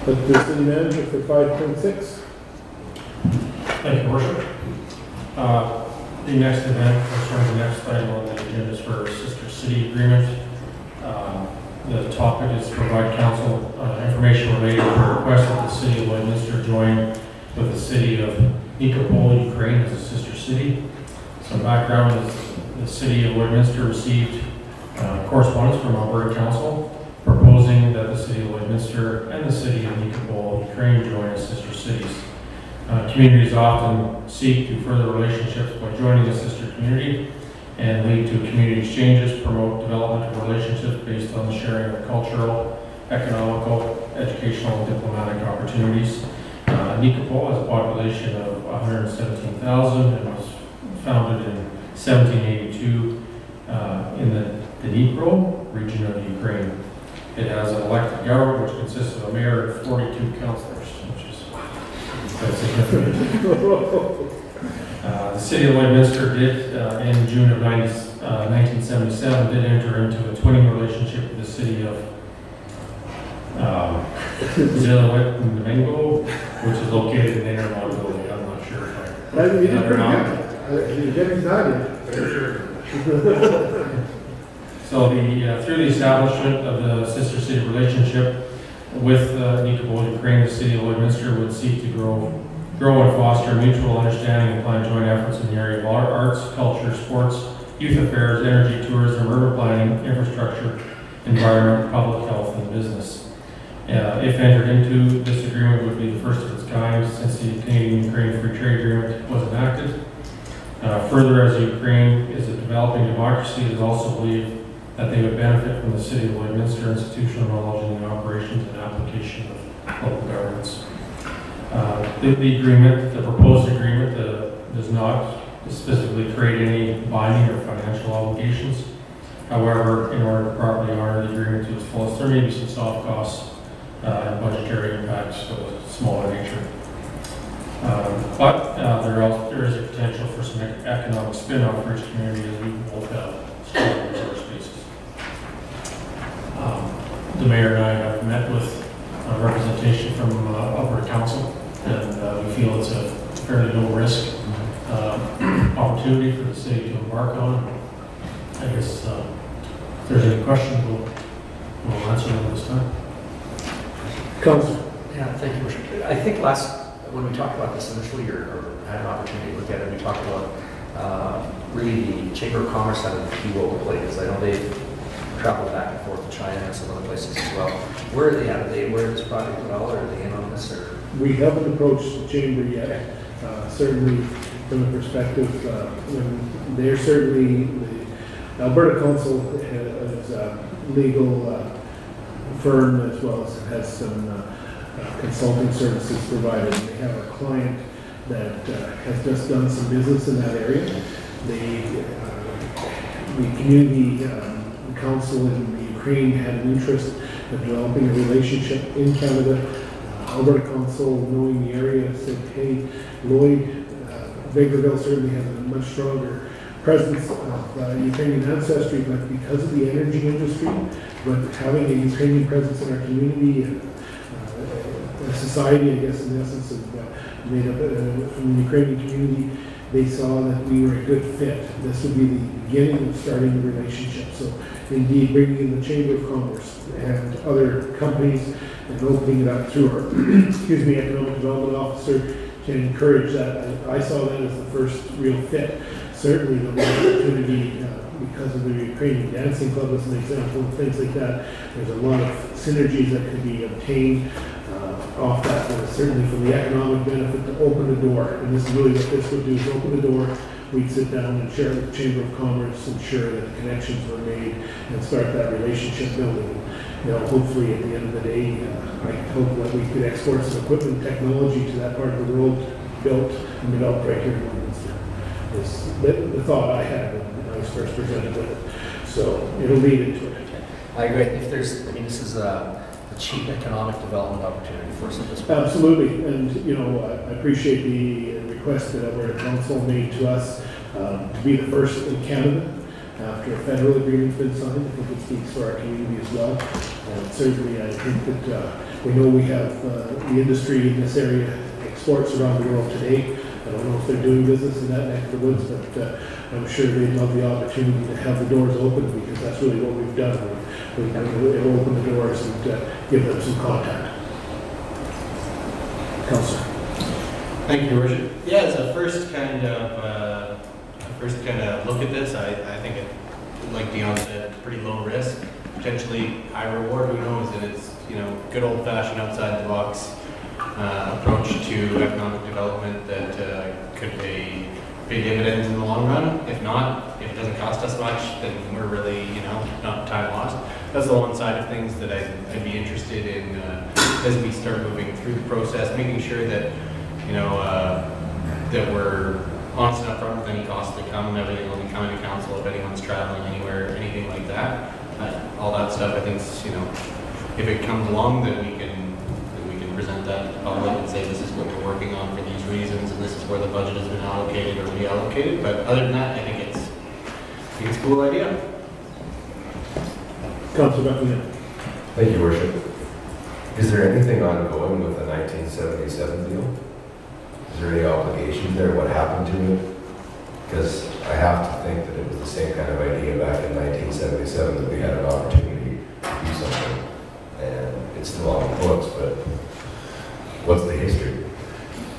S1: But the city manager for 5.6.
S4: Thank you, Worship. The next event, or sorry, the next item on the agenda is for Sister City Agreement. The topic is to provide council information related to the request that the city of Lloydminster join with the city of Nikopol, Ukraine as a sister city. Some background is the city of Lloydminster received correspondence from Alberta Council proposing that the city of Lloydminster and the city of Nikopol, Ukraine join as sister cities. Communities often seek to further relationships by joining a sister community and lead to community exchanges, promote development of relationships based on the sharing of cultural, economical, educational, and diplomatic opportunities. Nikopol has a population of 117,000 and was founded in 1782 in the Dnipro region of Ukraine. It has an elected government which consists of a mayor and 42 councillors, which is quite significant. The city of Lloydminster did, in June of 1977, did enter into a twinning relationship with the city of Zilowit-Domingo, which is located in the Intermont building. I'm not sure if I
S1: You did pretty good. You did excited.
S4: So through the establishment of the sister city relationship with Nikopol, Ukraine, the city of Lloydminster would seek to grow and foster mutual understanding and plan joint efforts in the area of arts, culture, sports, youth affairs, energy, tourism, urban planning, infrastructure, environment, public health, and business. If entered into, this agreement would be the first of its kind since the Canadian-Ukraine Free Trade Agreement was enacted. Further, as Ukraine is a developing democracy, it is also believed that they would benefit from the city of Lloydminster institutional knowledge in the operations and application of local governments. The proposed agreement does not specifically create any binding or financial obligations. However, in order to properly honor the agreement to its fullest, there may be some soft costs and budgetary impacts of a smaller nature. But there is a potential for some economic spin-off for each community as we both have strong resource bases. The mayor and I have met with representation from I guess if there's any questions, we'll answer them this time.
S1: Councillor.
S8: Yeah, thank you, Worship. I think when we talked about this initially, or had an opportunity to look at it, we talked about really the Chamber of Commerce having a key role to play, because I know they've traveled back and forth to China and some other places as well. Where are they at? Are they aware of this project at all, or are they in on this? Or?
S1: We haven't approached the chamber yet. Certainly, from the perspective, when they're certainly, the Alberta Council has a legal firm as well as has some consulting services provided. They have a client that has just done some business in that area. The community council in the Ukraine had an interest in developing a relationship in Canada. Alberta Council, knowing the area, said, hey, Lloyd, Vegreville certainly has a much stronger presence of Ukrainian ancestry, but because of the energy industry, but having a Ukrainian presence in our community, a society, I guess, in essence, of, made up from the Ukrainian community, they saw that we were a good fit. This would be the beginning of starting the relationship. So indeed, bringing in the Chamber of Commerce and other companies and opening it up through our, Economic Development Officer to encourage that. I saw that as the first real fit. Certainly the opportunity, because of the Ukrainian Dancing Club as an example, and things like that, there's a lot of synergies that could be obtained off that, but certainly from the economic benefit to open the door. And this is really what this would do, is open the door. We'd sit down and share with the Chamber of Commerce, ensure that the connections were made, and start that relationship building. You know, hopefully at the end of the day, I hope that we could export some equipment technology to that part of the world, built and developed right here in Leominster. Is the thought I had when I was first presented with it. So it'll lead into it.
S8: I agree. If there's, this is a cheap economic development opportunity for us at this point.
S1: Absolutely, and I appreciate the request that Alberta Council made to us to be the first in Canada after a federal agreement's been signed. I think it speaks for our community as well. And certainly, I think that we know we have the industry in this area exports around the world today. I don't know if they're doing business in that neck of the woods, but I'm sure they'd love the opportunity to have the doors open, because that's really what we've done. We've opened the doors and give them some contact. Councillor.
S2: Thank you, Your Worship. Yeah, as a first kind of look at this, I think it, like Dion said, it's pretty low risk, potentially high reward. Who knows? And it's good old fashioned outside the box approach to economic development that could pay big dividends in the long run. If not, if it doesn't cost us much, then we're really, not time lost. That's the one side of things that I'd be interested in as we start moving through the process, making sure that, that we're honest and upfront with any costs that come. Everything will be coming to council if anyone's traveling anywhere, anything like that. All that stuff, I think, if it comes along, then we can present that to the public and say this is what we're working on for these reasons, and this is where the budget has been allocated or reallocated. But other than that, I think it's a cool idea.
S1: Councillor Buckingham.
S3: Thank you, Worship. Is there anything ongoing with the 1977 deal? Is there any obligations there? What happened to it? Because I have to think that it was the same kind of idea back in 1977 that we had an opportunity to do something, and it's still on the books, but what's the history?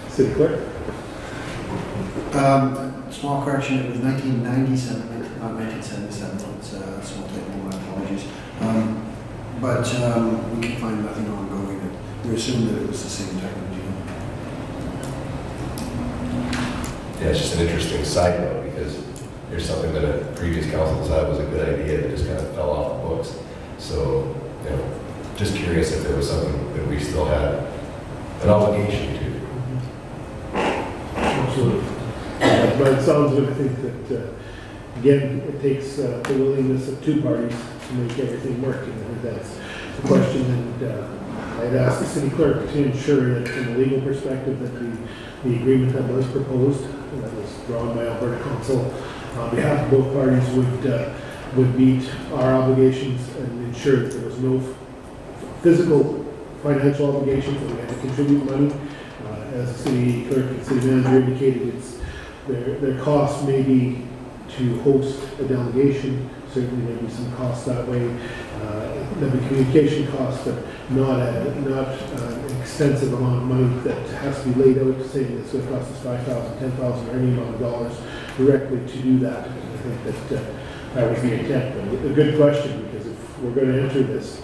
S1: City Clerk.
S7: Small correction, it was 1997, not 1977, it's a small typo, my apologies. But we can find nothing ongoing. We assume that it was the same type of deal.
S3: Yeah, it's just an interesting side note, because there's something that a previous council decided was a good idea that just kind of fell off the books. So, just curious if there was something that we still had an obligation to.
S1: Absolutely. But it sounds like I think that, again, it takes the willingness of two parties to make everything work. And I think that's the question. And I'd ask the city clerk to ensure that from a legal perspective that the agreement that was proposed, that was drawn by Alberta Council, on behalf of both parties would meet our obligations and ensure that there was no physical financial obligations, that we had to contribute money. As the city clerk and city manager indicated, their costs may be to host a delegation. Certainly there'll be some costs that way. There'll be communication costs, but not an extensive amount of money that has to be laid out saying it's going to cost us $5,000, $10,000, or any amount of dollars directly to do that. I think that was the intent. But a good question, because if we're going to enter this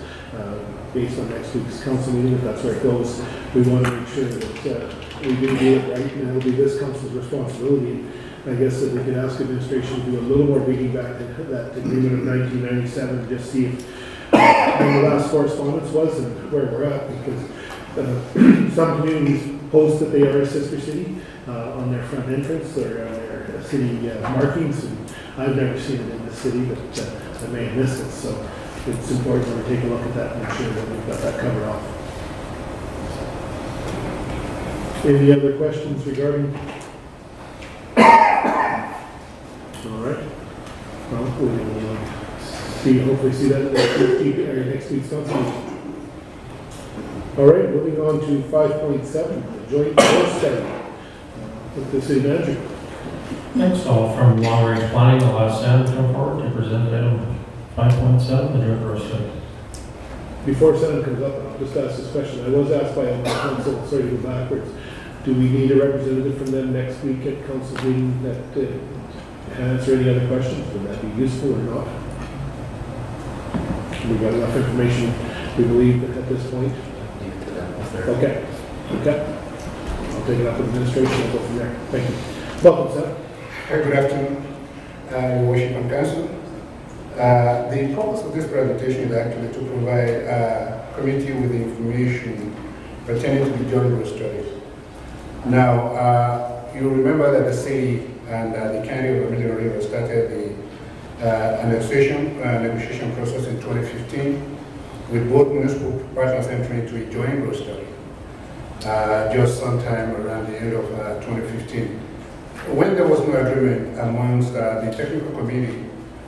S1: based on next week's council meeting, if that's where it goes, we want to make sure that we do it right, and it'll be this council's responsibility. I guess that we could ask administration to do a little more digging back to that agreement of 1997, just see if when the last correspondence was and where we're at, because some communities post that they are a sister city on their front entrance or on their city markings, and I've never seen it in the city, but I may have missed it. So it's important to take a look at that and make sure that we've got that covered off. Any other questions regarding? All right. Well, we'll hopefully see that next week's council meeting. All right, moving on to 5.7, the joint force study with the city manager.
S4: Thanks. All from long range planning, I'll ask Sam to come forward to present item 5.7, the joint force study.
S1: Before Sam comes up, I'll just ask this question. I was asked by a council, sorry to go backwards, do we need a representative from them next week at council meeting that answer any other questions? Would that be useful or not? We've got enough information, we believe, at this point. Okay. I'll take it up with administration and go from there. Thank you. Welcome, Sam.
S13: Good afternoon, Your Worship and Council. The purpose of this presentation is actually to provide a committee with information pertaining to the joint growth studies. Now, you remember that the city and the county of Hamilton River started the annexation negotiation process in 2015, with both municipal partners entering into a joint growth study just sometime around the end of 2015. When there was no agreement amongst the technical committee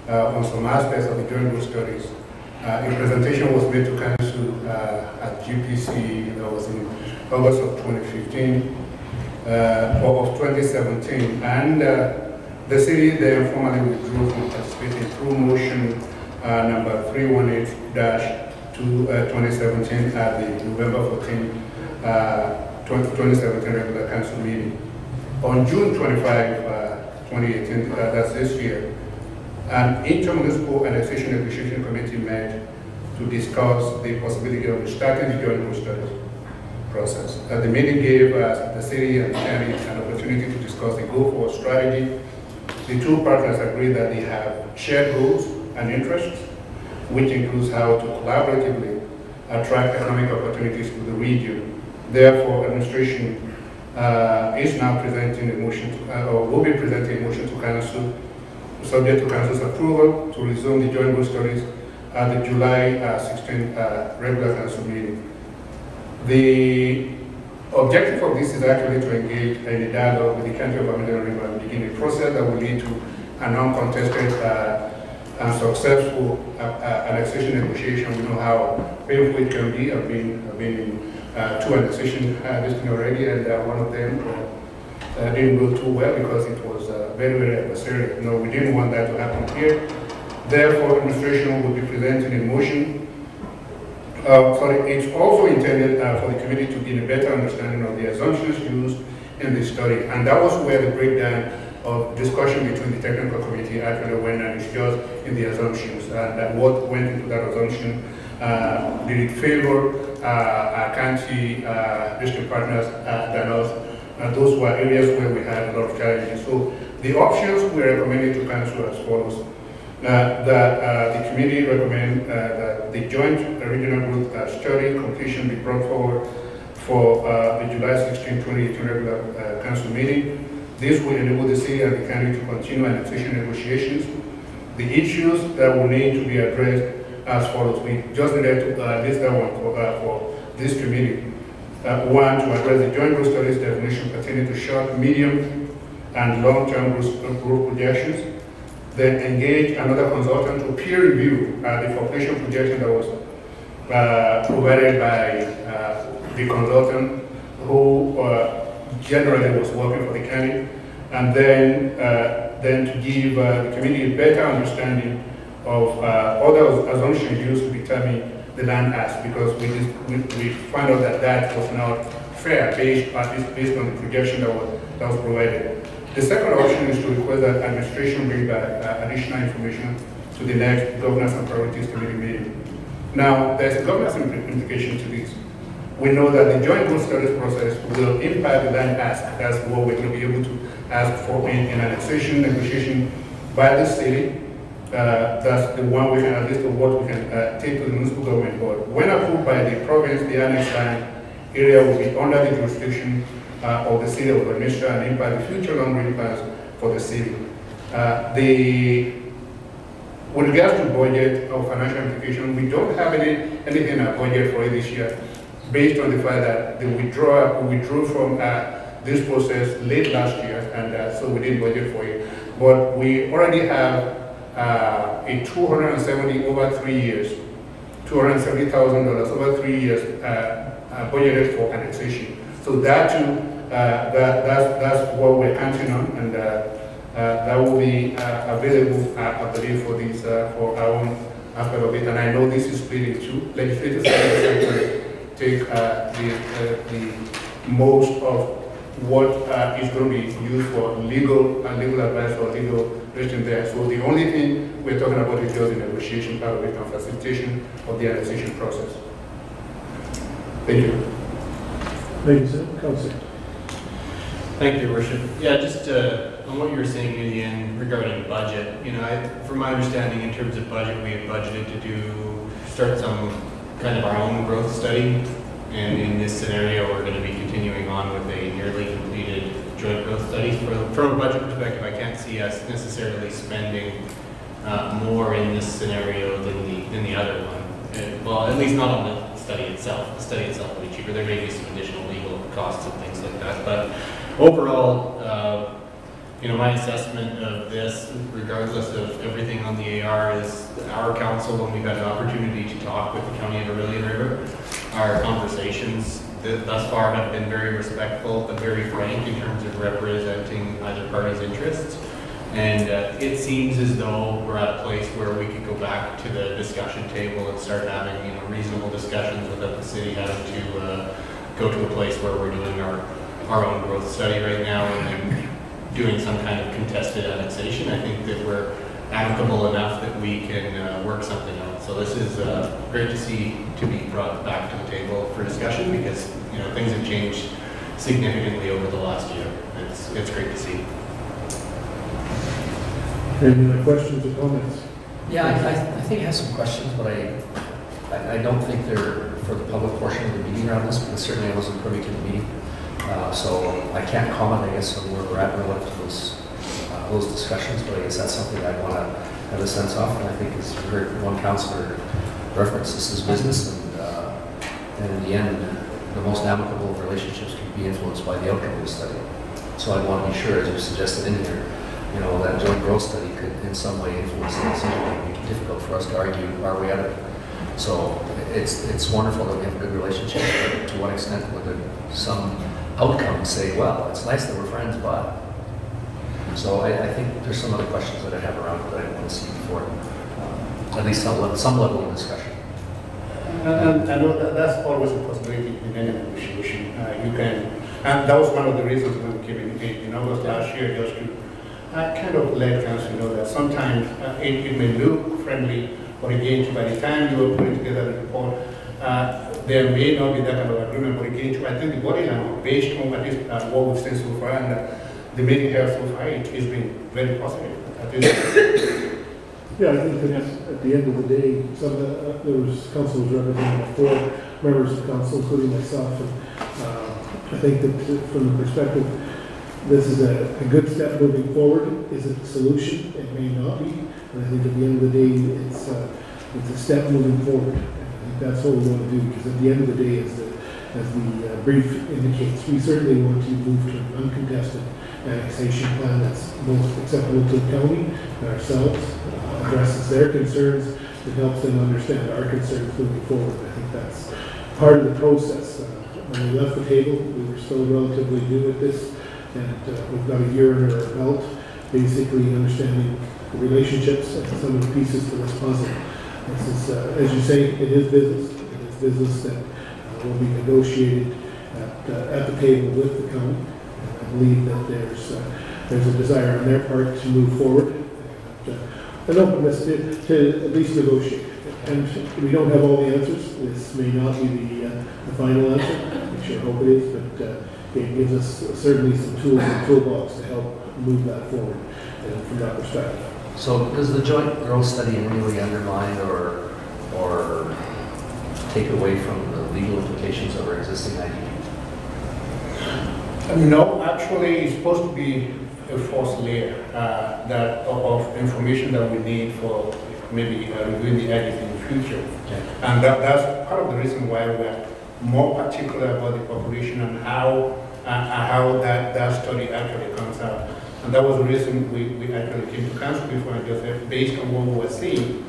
S13: on some aspects of the joint growth studies, a presentation was made to council at GPC, that was in August of 2015. Of 2017, and the city then formally withdrew from participating through motion number 318-2017 at the November 14, 2017 regular council meeting. On June 25, 2018, that's this year, an intermunicipal annexation negotiation committee met to discuss the possibility of restarting the joint growth studies process. The meeting gave the city and the county an opportunity to discuss the go-forward strategy. The two partners agreed that they have shared goals and interests, which includes how to collaboratively attract economic opportunities to the region. Therefore, administration is now presenting a motion, or will be presenting a motion to council, subject to council's approval, to resume the joint growth studies at the July 16th regular council meeting. The objective of this is actually to engage in a dialogue with the county of Hamilton River and begin a process that will lead to a non-contested and successful annexation negotiation. We know how painful it can be. I've been in two annexations already, and one of them didn't go too well because it was very, very adversarial. No, we didn't want that to happen here. Therefore, administration will be presenting a motion. It's also intended for the committee to gain a better understanding of the assumptions used in the study, and that was where the breakdown of discussion between the technical committee actually went, and it's just in the assumptions and what went into that assumption. Did it favor our county district partners than us? Those were areas where we had a lot of challenges. So the options we recommended to council as follows. That the committee recommend that the joint regional group study completion be brought forward for the July 16, 2018 regular council meeting. This will enable the city and the county to continue annexation negotiations. The issues that will need to be addressed as follows. We just needed to list that one for this committee. One, to address the joint growth studies definition pertaining to short, medium, and long-term growth projections. Then engage another consultant to peer review the population projection that was provided by the consultant who generally was working for the county, and then then to give the community a better understanding of other assumptions used to determine the land ask, because we found out that that was not fair based on the projection that was provided. The second option is to request that administration bring back additional information to the next Governance and Priorities Committee meeting. Now, there's a governance implication to this. We know that the joint growth studies process will impact the land ask. That's what we're going to be able to ask for in annexation negotiation by the city. That's the one we can, at least of what we can take to the municipal government board. When approved by the province, the annex land area will be under the jurisdiction of the city of Onitsha and impact the future long-range plans for the city. With regards to budget or financial implication, we don't have anything in our budget for it this year, based on the fact that we withdrew from this process late last year, and so we didn't budget for it. But we already have a $270,000 over 3 years, $270,000 over 3 years budgeted for annexation. So that too, that's what we're counting on, and that will be available, I believe, for these for our own aspect of it. And I know this is split in two. Legislators take the most of what is going to be used for legal advice or legal question there. So the only thing we're talking about is just the negotiation part of it and facilitation of the annexation process. Thank you.
S1: Thank you, sir. Councilor.
S2: Thank you, Your Worship. Yeah, just on what you were saying near the end regarding budget, from my understanding in terms of budget, we have budgeted to start some kind of our own growth study. And in this scenario, we're going to be continuing on with a nearly completed joint growth study. From a budget perspective, I can't see us necessarily spending more in this scenario than the other one. Well, at least not on the study itself. The study itself will be cheaper. There may be some additional legal costs and things like that. But overall, my assessment of this, regardless of everything on the AR, is our council, when we've had an opportunity to talk with the County of Orillia River, our conversations thus far have been very respectful but very frank in terms of representing either party's interests. And it seems as though we're at a place where we could go back to the discussion table and start having reasonable discussions without the city having to go to a place where we're doing our own growth study right now and then doing some kind of contested annexation. I think that we're amicable enough that we can work something out. So this is great to see to be brought back to the table for discussion, because things have changed significantly over the last year. It's great to see.
S1: Any other questions or comments?
S8: Yeah, I think I have some questions, but I don't think they're for the public portion of the meeting around this, because certainly I wasn't privy to the meeting. So I can't comment, I guess, on where we're at relative to those discussions, but I guess that's something I want to have a sense of. And I think, as you heard one councillor reference, this is business, and in the end, the most amicable of relationships can be influenced by the outcome of the study. So I want to be sure, as you suggested in here, that joint growth study could in some way influence the decision. It would be difficult for us to argue our way out of it. So it's wonderful that we have a good relationship, but to what extent would some outcome say, well, it's nice that we're friends, but... So I think there's some other questions that I have around that I want to see before, at least some level of discussion.
S13: And I know that's always a possibility in any negotiation. And that was one of the reasons when we came in August last year, just to kind of let council know that sometimes it may look friendly, but again, by the time you are putting together the report, there may not be that kind of agreement. But again, I think the body line, based on at least what we've seen so far, and the meeting here so far, it has been very positive.
S1: Yeah, I think that at the end of the day, there was councils representing 4 members of council, including myself. And I think that from the perspective, this is a good step moving forward. Is it a solution? It may not be. And I think at the end of the day, it's a step moving forward. And I think that's what we want to do, because at the end of the day, as the brief indicates, we certainly want to move to an uncontested annexation plan that's most acceptable to the county and ourselves, addresses their concerns, it helps them understand our concerns moving forward. I think that's part of the process. When we left the table, we were still relatively new at this, and we've got a year under our belt. basically understanding the relationships and some of the pieces to this puzzle. This is, as you say, it is business. It is business that will be negotiated at the table with the county. And I believe that there's a desire on their part to move forward, and an openness to at least negotiate. And we don't have all the answers. This may not be the final answer. We sure hope it is, but it gives us certainly some tools in the toolbox to help move that forward from that perspective.
S8: So does the joint growth study really undermine or take away from the legal implications of our existing IDP?
S13: No, actually, it's supposed to be a fourth layer of information that we need for maybe reviewing the IDP in the future.
S8: Okay.
S13: And that's part of the reason why we're more particular about the population and how that study actually comes out. And that was the reason we actually came to council before and just said, based on what we were seeing,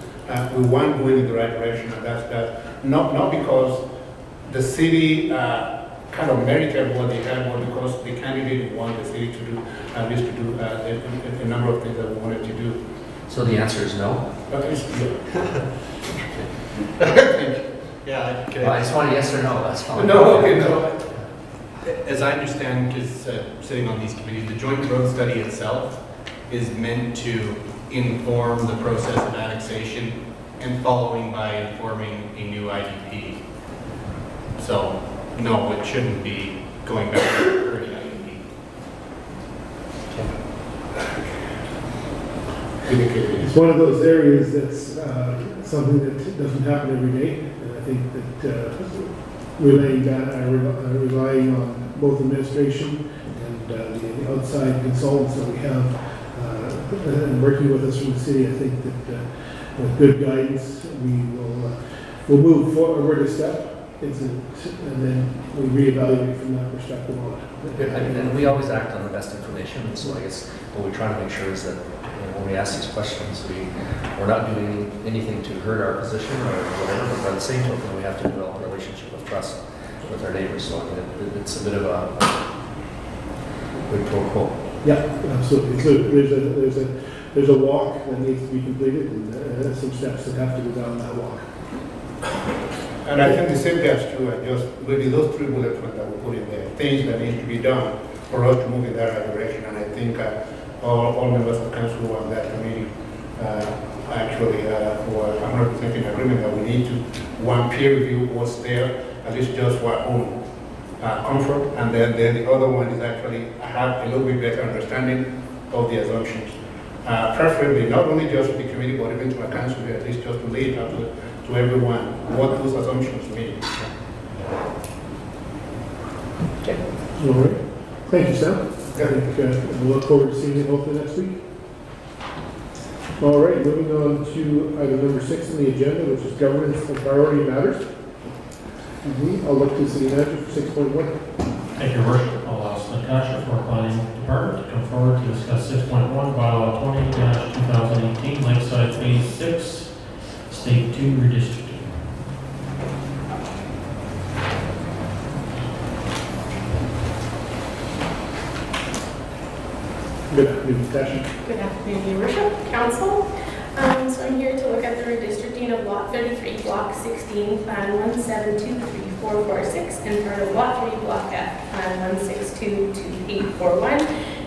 S13: we weren't going in the right direction. And that's that. Not because the city kind of merited what they had, but because the candidate wanted the city to do, at least to do a number of things that we wanted to do.
S8: So the answer is no?
S2: Yeah,
S8: Well, I just want a yes or no, that's fine.
S13: No, okay, no.
S2: As I understand, because sitting on these committees, the joint growth study itself is meant to inform the process of annexation and following by informing a new IDP. So, no, it shouldn't be going back to the current IDP.
S1: It's one of those areas that's something that doesn't happen every day, and I think that relying on both administration and the outside consultants that we have and working with us from the city, I think that with good guidance, we'll move forward a step, and then we reevaluate from that perspective on it.
S8: And we always act on the best information, so I guess what we try to make sure is that when we ask these questions, we're not doing anything to hurt our position or whatever, but by the same token, we have to develop a relationship of trust with our neighbors. So I mean, it's a bit of a quid pro quo.
S1: Yeah, absolutely. So there's a walk that needs to be completed, and some steps that have to go down that walk.
S13: And I think the same goes true, just maybe those 3 bullet points that we put in there, things that need to be done for us to move in that right direction. And I think all members of council who are on that committee actually were 100% in agreement that we need to, one, peer review what's there, at least just for our own comfort, and then the other one is actually have a little bit better understanding of the assumptions. Preferably, not only just to the committee, but even to our council, at least just to lay it out to everyone what those assumptions mean.
S8: Okay.
S1: All right. Thank you, Sam. I think we'll look forward to seeing you hopefully next week. All right, moving on to item number 6 on the agenda, which is governance and priority matters. I'll look to the city manager for 6.1.
S4: Thank you, Your Worship. I'll ask Natasha from our planning department to come forward to discuss 6.1, bylaw 20-2018, Lakeside Phase 6, State 2 redistricting.
S1: Good afternoon, Natasha.
S14: Good afternoon, Your Worship, Council. So I'm here to look at the redistricting of Lot 33, Block 16, Plan 1723446, and part of Lot 3, Block F, Plan 1622841,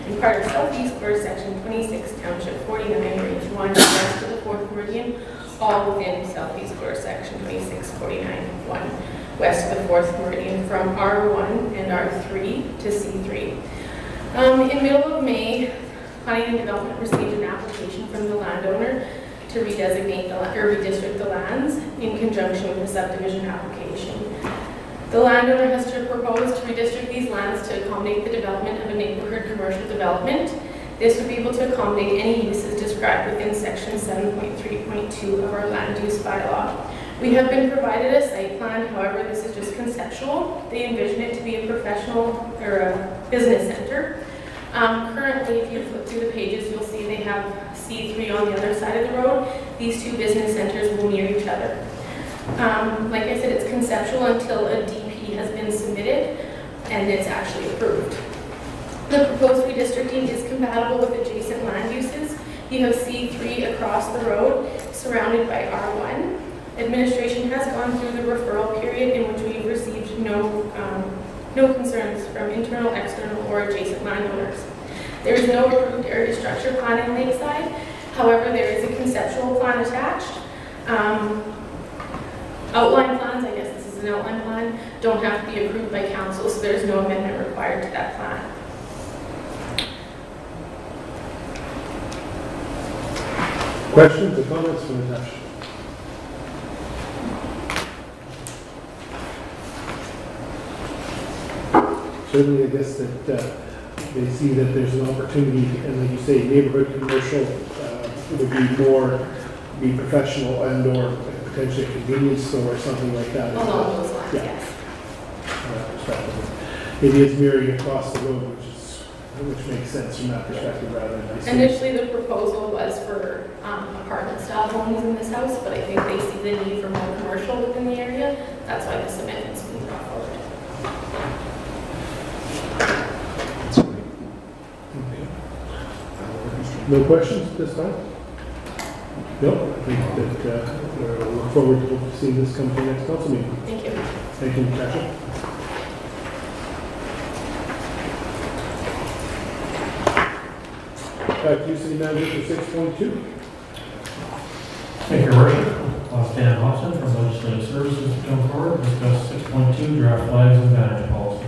S14: and part of Southeast Quarter, Section 26, Township 49, Range 1, west of the 4th Meridian, all within Southeast Quarter, Section 2649-1, west of the 4th Meridian, from R1 and R3 to C3. In middle of May, Planning and Development received an application from the landowner to redesignate or redistrict the lands in conjunction with the subdivision application. The landowner has to propose to redistrict these lands to accommodate the development of a neighborhood commercial development. This would be able to accommodate any uses described within section 7.3.2 of our land use bylaw. We have been provided a site plan, however, this is just conceptual. They envision it to be a professional or a business center. Currently, if you flip through the pages, you'll see they have C3 on the other side of the road. These two business centers will near each other. Like I said, it's conceptual until a DP has been submitted and it's actually approved. The proposed redistricting is compatible with adjacent land uses. You have C3 across the road, surrounded by R1. Administration has gone through the referral period in which we've received no concerns from internal, external, or adjacent landowners. There is no approved area structure plan in Lakeside. However, there is a conceptual plan attached. Outline plans, I guess this is an outline plan, don't have to be approved by council, so there's no amendment required to that plan.
S1: Questions or comments from Natasha? Certainly, I guess that they see that there's an opportunity, and like you say, neighborhood commercial would be professional and/or potentially a convenience store or something like that.
S14: Along those lines,
S1: Yeah.
S14: yes.
S1: It is mirroring across the road, which makes sense from that perspective rather than.
S14: Initially, the proposal was for apartment-style homes in this house, but I think they see the need for more commercial within the area. That's why this amendment's being brought forward.
S1: No questions at this time? No, I think that we'll look forward to seeing this come to the next council meeting.
S14: Thank you.
S1: Thank you, Natasha. Back to you, City Manager, for 6.2.
S4: Thank you, Your Worship. Stan Hobson from Legislative Services to come forward to discuss 6.2 draft flags and banners policy.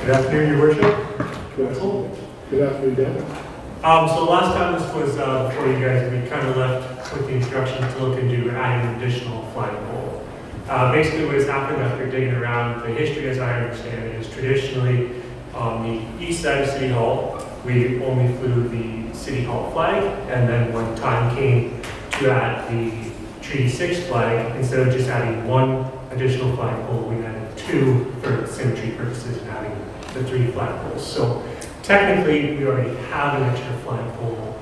S15: Good afternoon, Your Worship.
S1: Good afternoon, Dan.
S15: So last time this was before you guys, we kind of left with the instructions to look into adding an additional flagpole. Basically what has happened after digging around, the history as I understand it is traditionally on the east side of City Hall, we only flew the City Hall flag, and then when time came to add the Treaty 6 flag, instead of just adding one additional flagpole, we added two for symmetry purposes and having the 3 flagpoles. So technically, we already have an extra flagpole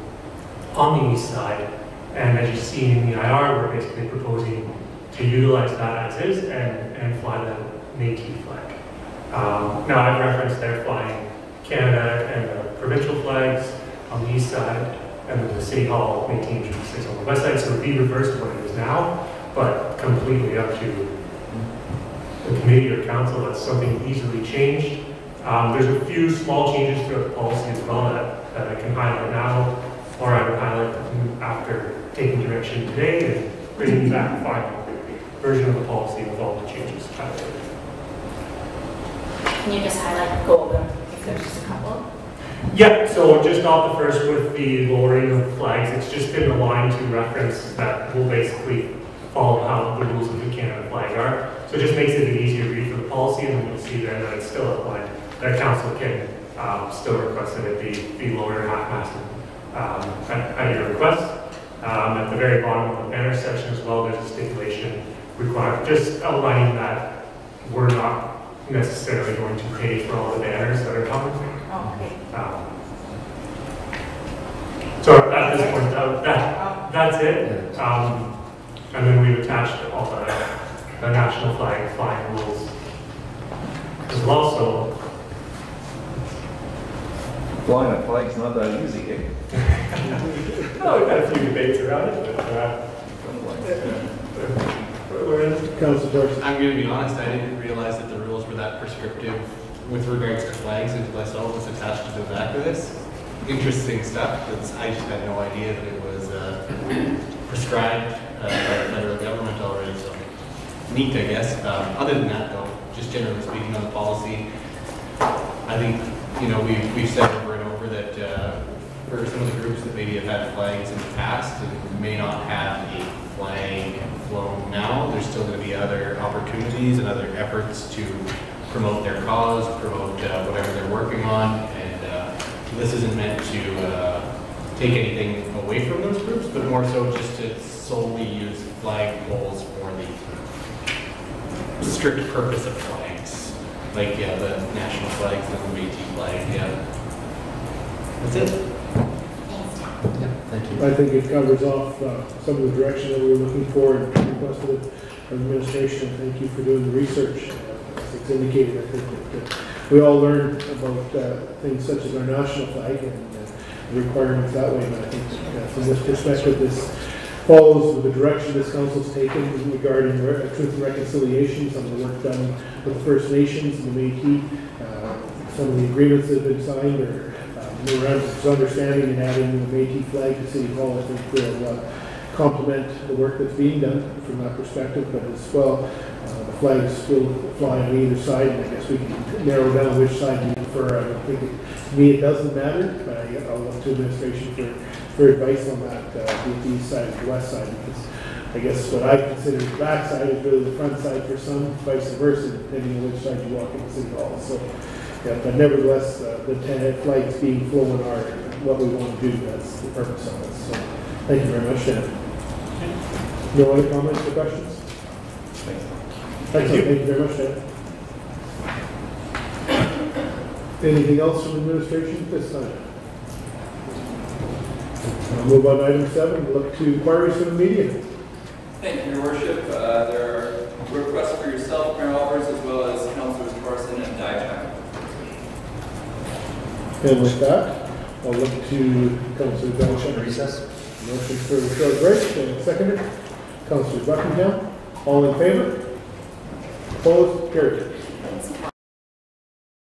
S15: on the east side, and as you see in the IR, we're basically proposing to utilize that as is and fly the Métis flag. Now, I've referenced they're flying Canada and the provincial flags on the east side, and then the City Hall Métis Treaty 6 on the west side, so it would be reversed to what it is now, but completely up to the committee or council. That's something easily changed. There's a few small changes to the policy as well that I can highlight now, or I would highlight after taking direction today and bringing back a final version of the policy with all the changes highlighted.
S6: Can you just highlight, go over them, if there's just a couple?
S15: Yeah, so just off the first with the lowering of flags, it's just been aligned to reference that will basically follow how the rules of the Canada flag are. So it just makes it an easier read for the policy, and then you'll see then that it's still outlined. That council can still request that it be lower half-masted at your request. At the very bottom of the banner section as well, there's a stipulation required, just outlining that we're not necessarily going to pay for all the banners that are coming.
S6: Okay.
S15: So at this point, that's it. And then we've attached all the national flag flying rules as well. So
S16: flying a flag's not that easy, eh?
S15: no, we've had a few debates around it, but we're in.
S2: I'm going to be honest, I didn't realize that the rules were that prescriptive with regards to flags until I saw what was attached to the back of this. Interesting stuff. I just had no idea that it was prescribed by the federal government already. So neat, I guess. Other than that, though, just generally speaking on the policy, I think we've said over and over that for some of the groups that maybe have had flags in the past and may not have a flag flown now, there's still going to be other opportunities and other efforts to promote their cause, promote whatever they're working on, and this isn't meant to take anything away from those groups, but more so just to solely use flag poles for the strict purpose of flags. Like, yeah, the national flags and the Métis flag, yeah. That's it.
S8: Yeah, thank you.
S1: I think it covers off some of the direction that we were looking for and requested of administration. Thank you for doing the research. It's it's indicated, I think, that we all learn about things such as our national flag and the requirements that way. And I think from this perspective, this follows the direction this council's taken regarding truth and reconciliation, some of the work done with the First Nations and the Métis, some of the agreements that have been signed, or memorandums of understanding and adding the Métis flag to City Hall. I think will complement the work that's being done from that perspective, but as well, the flags will fly on either side, and I guess we can narrow down which side you prefer. I don't think to me it doesn't matter, but I'll look to administration for advice on that, the east side or the west side, because I guess what I consider the back side is really the front side for some, vice versa, depending on which side you walk into City Hall. So, yeah, but nevertheless, the flags being flown are what we want to do. That's the purpose of it. So, thank you very much, Dan. No other comments or questions? Thank you very much, Dan. Anything else from administration at this time? I'll move on to item 7, look to inquiries from the media.
S17: Thank you, Your Worship. There are requests for yourself, Mayor Albers, as well as Councilors Carson and Dijak.
S1: And with that, I'll look to Councilor Belcher.
S8: Recess.
S1: Motion for a short break, and seconded. Councilor Buckingham, all in favor? Opposed? Carried.